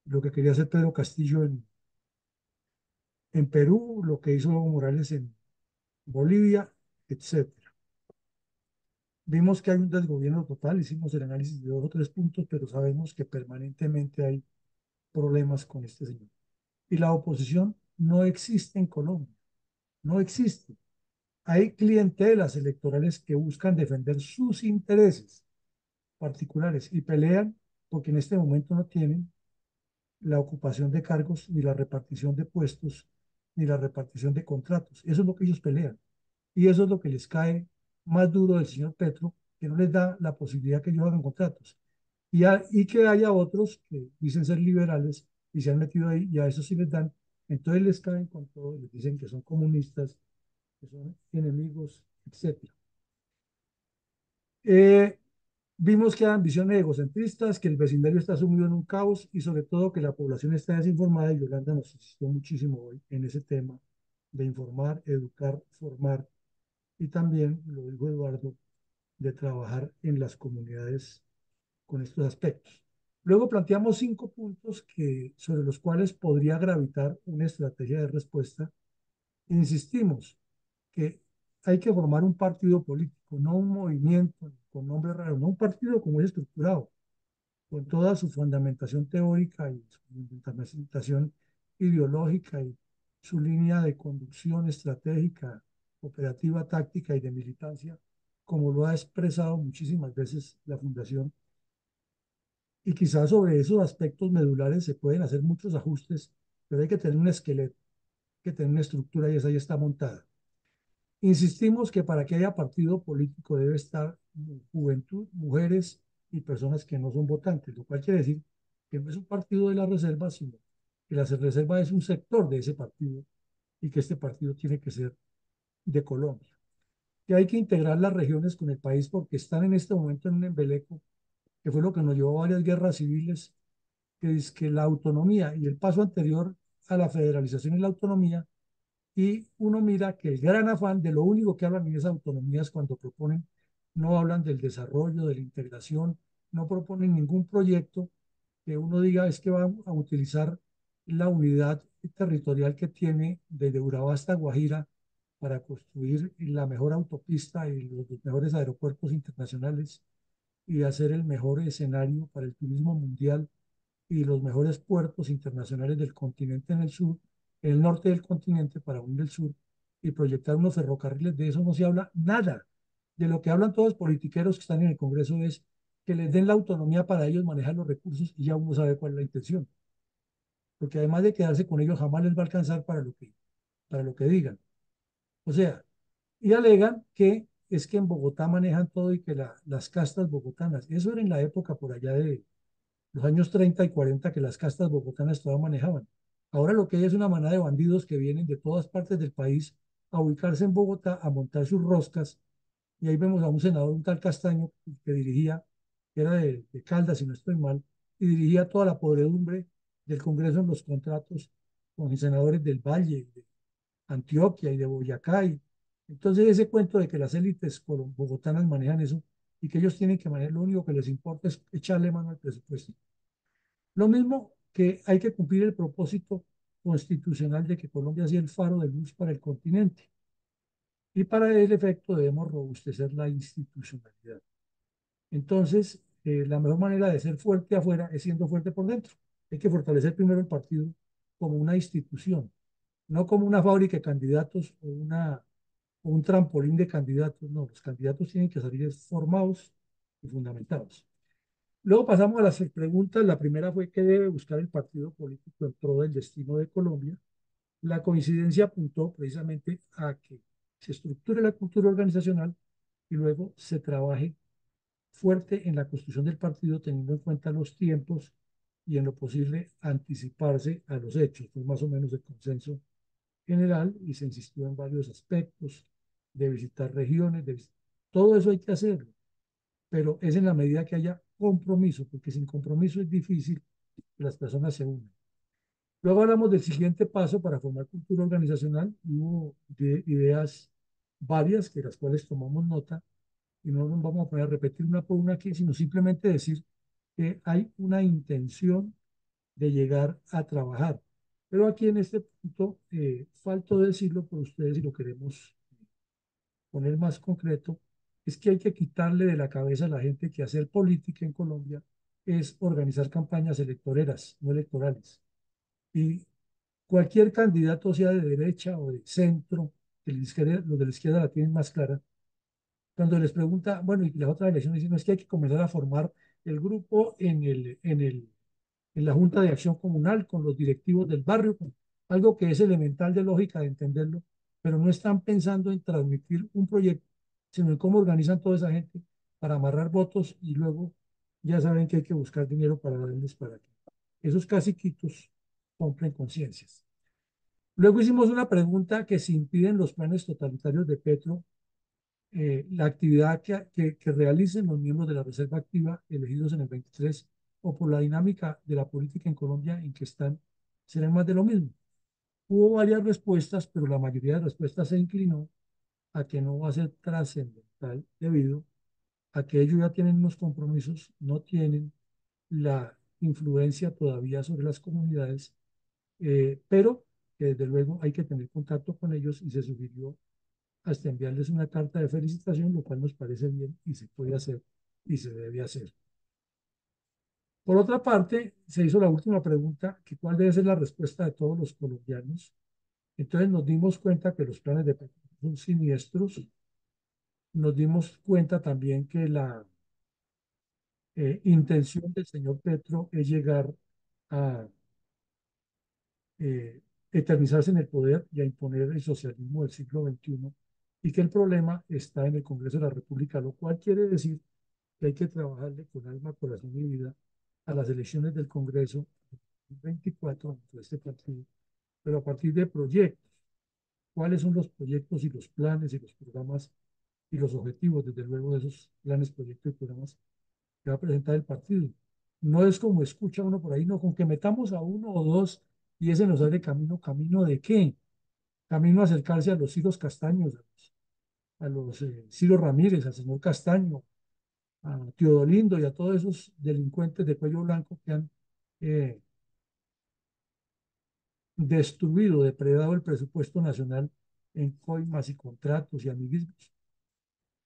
lo que quería hacer Pedro Castillo en Perú, lo que hizo Evo Morales en Bolivia, etcétera. Vimos que hay un desgobierno total, hicimos el análisis de 2 o 3 puntos, pero sabemos que permanentemente hay problemas con este señor. Y la oposición no existe en Colombia, no existe. Hay clientelas electorales que buscan defender sus intereses particulares y pelean porque en este momento no tienen la ocupación de cargos, ni la repartición de puestos, ni la repartición de contratos. Eso es lo que ellos pelean. Y eso es lo que les cae más duro del señor Petro, que no les da la posibilidad que ellos hagan contratos. Y que haya otros que dicen ser liberales y se han metido ahí, y a eso sí les dan. Entonces les caen con todo, les dicen que son comunistas, que son enemigos, etc. Vimos que hay ambiciones egocentristas, que el vecindario está sumido en un caos y sobre todo que la población está desinformada, y Yolanda nos insistió muchísimo hoy en ese tema de informar, educar, formar, y también, lo dijo Eduardo, de trabajar en las comunidades con estos aspectos. Luego planteamos 5 puntos sobre los cuales podría gravitar una estrategia de respuesta. Insistimos que hay que formar un partido político, no un movimiento con nombre raro, no un partido como es estructurado, con toda su fundamentación teórica y su fundamentación ideológica y su línea de conducción estratégica, operativa, táctica y de militancia, como lo ha expresado muchísimas veces la Fundación. Y quizás sobre esos aspectos medulares se pueden hacer muchos ajustes, pero hay que tener un esqueleto, hay que tener una estructura, y esa ya está montada. Insistimos que para que haya partido político debe estar juventud, mujeres y personas que no son votantes, lo cual quiere decir que no es un partido de la reserva, sino que la reserva es un sector de ese partido y que este partido tiene que ser de Colombia. Que hay que integrar las regiones con el país porque están en este momento en un embeleco, que fue lo que nos llevó a varias guerras civiles, que es que la autonomía y el paso anterior a la federalización es la autonomía. Y uno mira que el gran afán de lo único que hablan en esas autonomías cuando proponen, no hablan del desarrollo, de la integración, no proponen ningún proyecto que uno diga es que van a utilizar la unidad territorial que tiene desde Urabá hasta Guajira para construir la mejor autopista y los mejores aeropuertos internacionales y hacer el mejor escenario para el turismo mundial y los mejores puertos internacionales del continente en el sur, en el norte del continente para unir el sur y proyectar unos ferrocarriles. De eso no se habla nada. De lo que hablan todos los politiqueros que están en el Congreso es que les den la autonomía para ellos manejar los recursos, y ya uno sabe cuál es la intención. Porque además de quedarse con ellos, jamás les va a alcanzar para lo que digan. O sea, y alegan que es que en Bogotá manejan todo y que las castas bogotanas, eso era en la época por allá de los años 30 y 40, que las castas bogotanas todavía manejaban. Ahora lo que hay es una manada de bandidos que vienen de todas partes del país a ubicarse en Bogotá, a montar sus roscas, y ahí vemos a un senador, un tal Castaño, que dirigía, que era de Caldas, si no estoy mal, y dirigía toda la podredumbre del Congreso en los contratos con senadores del Valle, de Antioquia y de Boyacá, y Entonces ese cuento de que las élites bogotanas manejan eso y que ellos tienen que manejar, lo único que les importa es echarle mano al presupuesto. Lo mismo que hay que cumplir el propósito constitucional de que Colombia sea el faro de luz para el continente. Y para el efecto debemos robustecer la institucionalidad. Entonces, la mejor manera de ser fuerte afuera es siendo fuerte por dentro. Hay que fortalecer primero el partido como una institución, no como una fábrica de candidatos o un trampolín de candidatos. No, los candidatos tienen que salir formados y fundamentados. Luego pasamos a las preguntas. La primera fue: ¿qué debe buscar el partido político en pro del destino de Colombia? La coincidencia apuntó precisamente a que se estructure la cultura organizacional y luego se trabaje fuerte en la construcción del partido, teniendo en cuenta los tiempos y en lo posible anticiparse a los hechos. Fue más o menos el consenso general y se insistió en varios aspectos de visitar regiones, todo eso hay que hacerlo, pero es en la medida que haya compromiso, porque sin compromiso es difícil que las personas se unan. Luego hablamos del siguiente paso para formar cultura organizacional. Hubo ideas varias que las cuales tomamos nota y no nos vamos a poner a repetir una por una aquí, sino simplemente decir que hay una intención de llegar a trabajar. Pero aquí en este punto, falto decirlo por ustedes y lo queremos poner más concreto, es que hay que quitarle de la cabeza a la gente que hacer política en Colombia es organizar campañas electoreras, no electorales. Y cualquier candidato, sea de derecha o de centro, que los de la izquierda la tienen más clara, cuando les pregunta, bueno, y las otras elecciones dicen: "No, es que hay que comenzar a formar el grupo en la Junta de Acción Comunal, con los directivos del barrio", algo que es elemental de lógica de entenderlo, pero no están pensando en transmitir un proyecto, sino en cómo organizan toda esa gente para amarrar votos y luego ya saben que hay que buscar dinero para darles para que esos caciquitos compren conciencias. Luego hicimos una pregunta: que si impiden los planes totalitarios de Petro la actividad que realicen los miembros de la Reserva Activa elegidos en el 23, o por la dinámica de la política en Colombia en que están, serán más de lo mismo. Hubo varias respuestas, pero la mayoría de respuestas se inclinó a que no va a ser trascendental, debido a que ellos ya tienen unos compromisos, no tienen la influencia todavía sobre las comunidades, pero que desde luego hay que tener contacto con ellos, y se sugirió hasta enviarles una carta de felicitación, lo cual nos parece bien y se puede hacer y se debe hacer. Por otra parte, se hizo la última pregunta: que cuál debe ser la respuesta de todos los colombianos. Entonces nos dimos cuenta que los planes de Petro son siniestros. Nos dimos cuenta también que la intención del señor Petro es llegar a eternizarse en el poder y a imponer el socialismo del siglo XXI, y que el problema está en el Congreso de la República, lo cual quiere decir que hay que trabajarle con alma, corazón y vida a las elecciones del Congreso 24 dentro de este partido, pero a partir de proyectos. ¿Cuáles son los proyectos y los planes y los programas y los objetivos, desde luego, de esos planes, proyectos y programas que va a presentar el partido? No es como escucha uno por ahí: no, con que metamos a uno o dos y ese nos abre camino. ¿Camino de qué? Camino a acercarse a los Ciros Castaños, a los Ciro Ramírez, al señor Castaño, a Teodolindo y a todos esos delincuentes de cuello blanco que han eh, destruido, depredado el presupuesto nacional en coimas y contratos y amiguismos.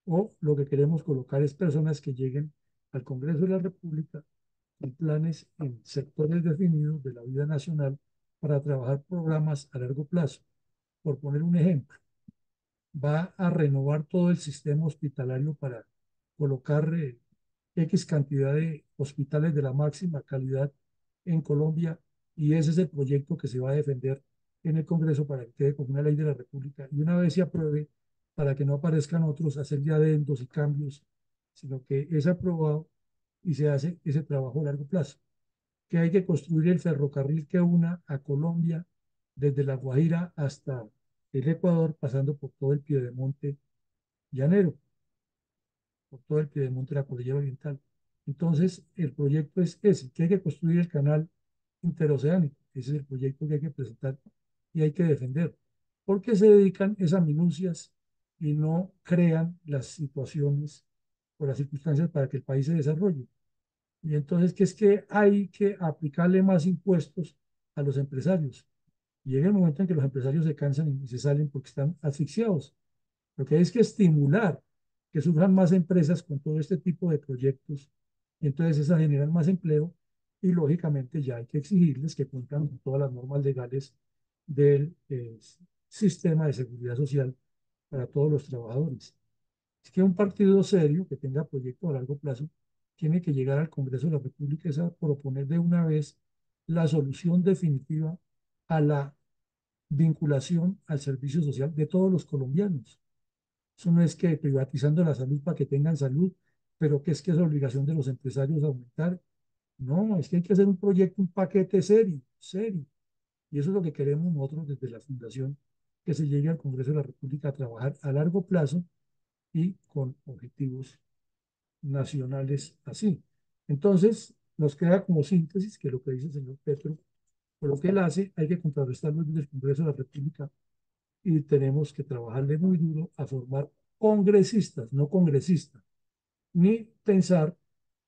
O lo que queremos colocar es personas que lleguen al Congreso de la República con planes en sectores definidos de la vida nacional para trabajar programas a largo plazo. Por poner un ejemplo, va a renovar todo el sistema hospitalario para colocar X cantidad de hospitales de la máxima calidad en Colombia, y ese es el proyecto que se va a defender en el Congreso para que quede como una ley de la República, y una vez se apruebe, para que no aparezcan otros a hacer ya adendos y cambios, sino que es aprobado y se hace ese trabajo a largo plazo. Que hay que construir el ferrocarril que una a Colombia desde La Guajira hasta el Ecuador, pasando por todo el piedemonte llanero, por todo el piedemonte de la cordillera oriental. Entonces, el proyecto es ese: que hay que construir el canal interoceánico. Ese es el proyecto que hay que presentar y hay que defender, porque se dedican esas minucias y no crean las situaciones o las circunstancias para que el país se desarrolle. Y entonces, que es que hay que aplicarle más impuestos a los empresarios. Llega el momento en que los empresarios se cansan y se salen porque están asfixiados. Lo que hay es que estimular que surjan más empresas con todo este tipo de proyectos y entonces esas generan más empleo y lógicamente ya hay que exigirles que cumplan con todas las normas legales del sistema de seguridad social para todos los trabajadores. Es que un partido serio que tenga proyectos a largo plazo tiene que llegar al Congreso de la República a proponer de una vez la solución definitiva a la vinculación al servicio social de todos los colombianos. Eso no es que privatizando la salud para que tengan salud, pero que es obligación de los empresarios aumentar. No, es que hay que hacer un proyecto, un paquete serio, serio. Y eso es lo que queremos nosotros desde la Fundación, que se llegue al Congreso de la República a trabajar a largo plazo y con objetivos nacionales así. Entonces, nos queda como síntesis que lo que dice el señor Petro, por lo que él hace, hay que contrarrestarlo desde el Congreso de la República y tenemos que trabajarle muy duro a formar congresistas, no congresistas, ni pensar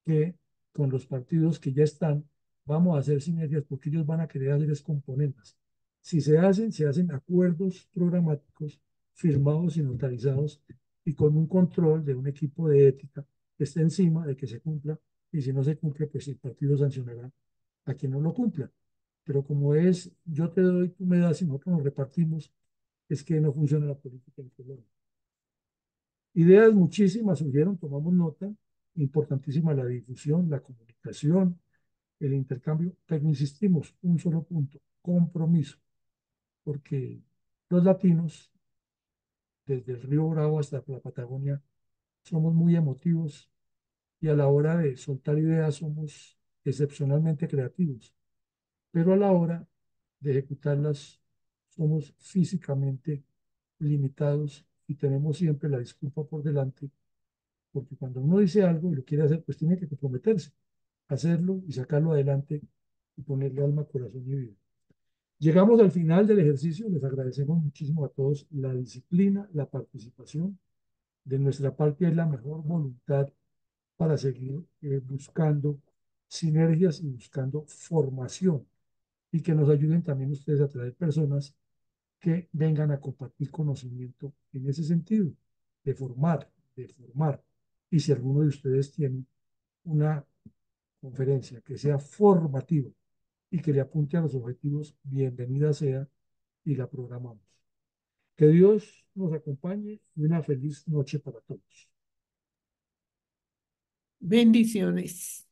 que con los partidos que ya están vamos a hacer sinergias porque ellos van a querer hacer componentes. Si se hacen acuerdos programáticos firmados y notarizados y con un control de un equipo de ética que esté encima de que se cumpla y si no se cumple, pues el partido sancionará a quien no lo cumpla. Pero como es yo te doy, tú me das y nosotros nos repartimos, es que no funciona la política en Colombia. Ideas muchísimas surgieron, tomamos nota, importantísima la difusión, la comunicación, el intercambio, pero insistimos, un solo punto, compromiso, porque los latinos, desde el Río Bravo hasta la Patagonia, somos muy emotivos y a la hora de soltar ideas somos excepcionalmente creativos, pero a la hora de ejecutarlas somos físicamente limitados y tenemos siempre la disculpa por delante, porque cuando uno dice algo y lo quiere hacer, pues tiene que comprometerse, hacerlo y sacarlo adelante y ponerle alma, corazón y vida. Llegamos al final del ejercicio, les agradecemos muchísimo a todos la disciplina, la participación. De nuestra parte es la mejor voluntad para seguir buscando sinergias y buscando formación y que nos ayuden también ustedes a traer personas que vengan a compartir conocimiento en ese sentido, de formar, de formar. Y si alguno de ustedes tiene una conferencia que sea formativa y que le apunte a los objetivos, bienvenida sea y la programamos. Que Dios nos acompañe y una feliz noche para todos. Bendiciones.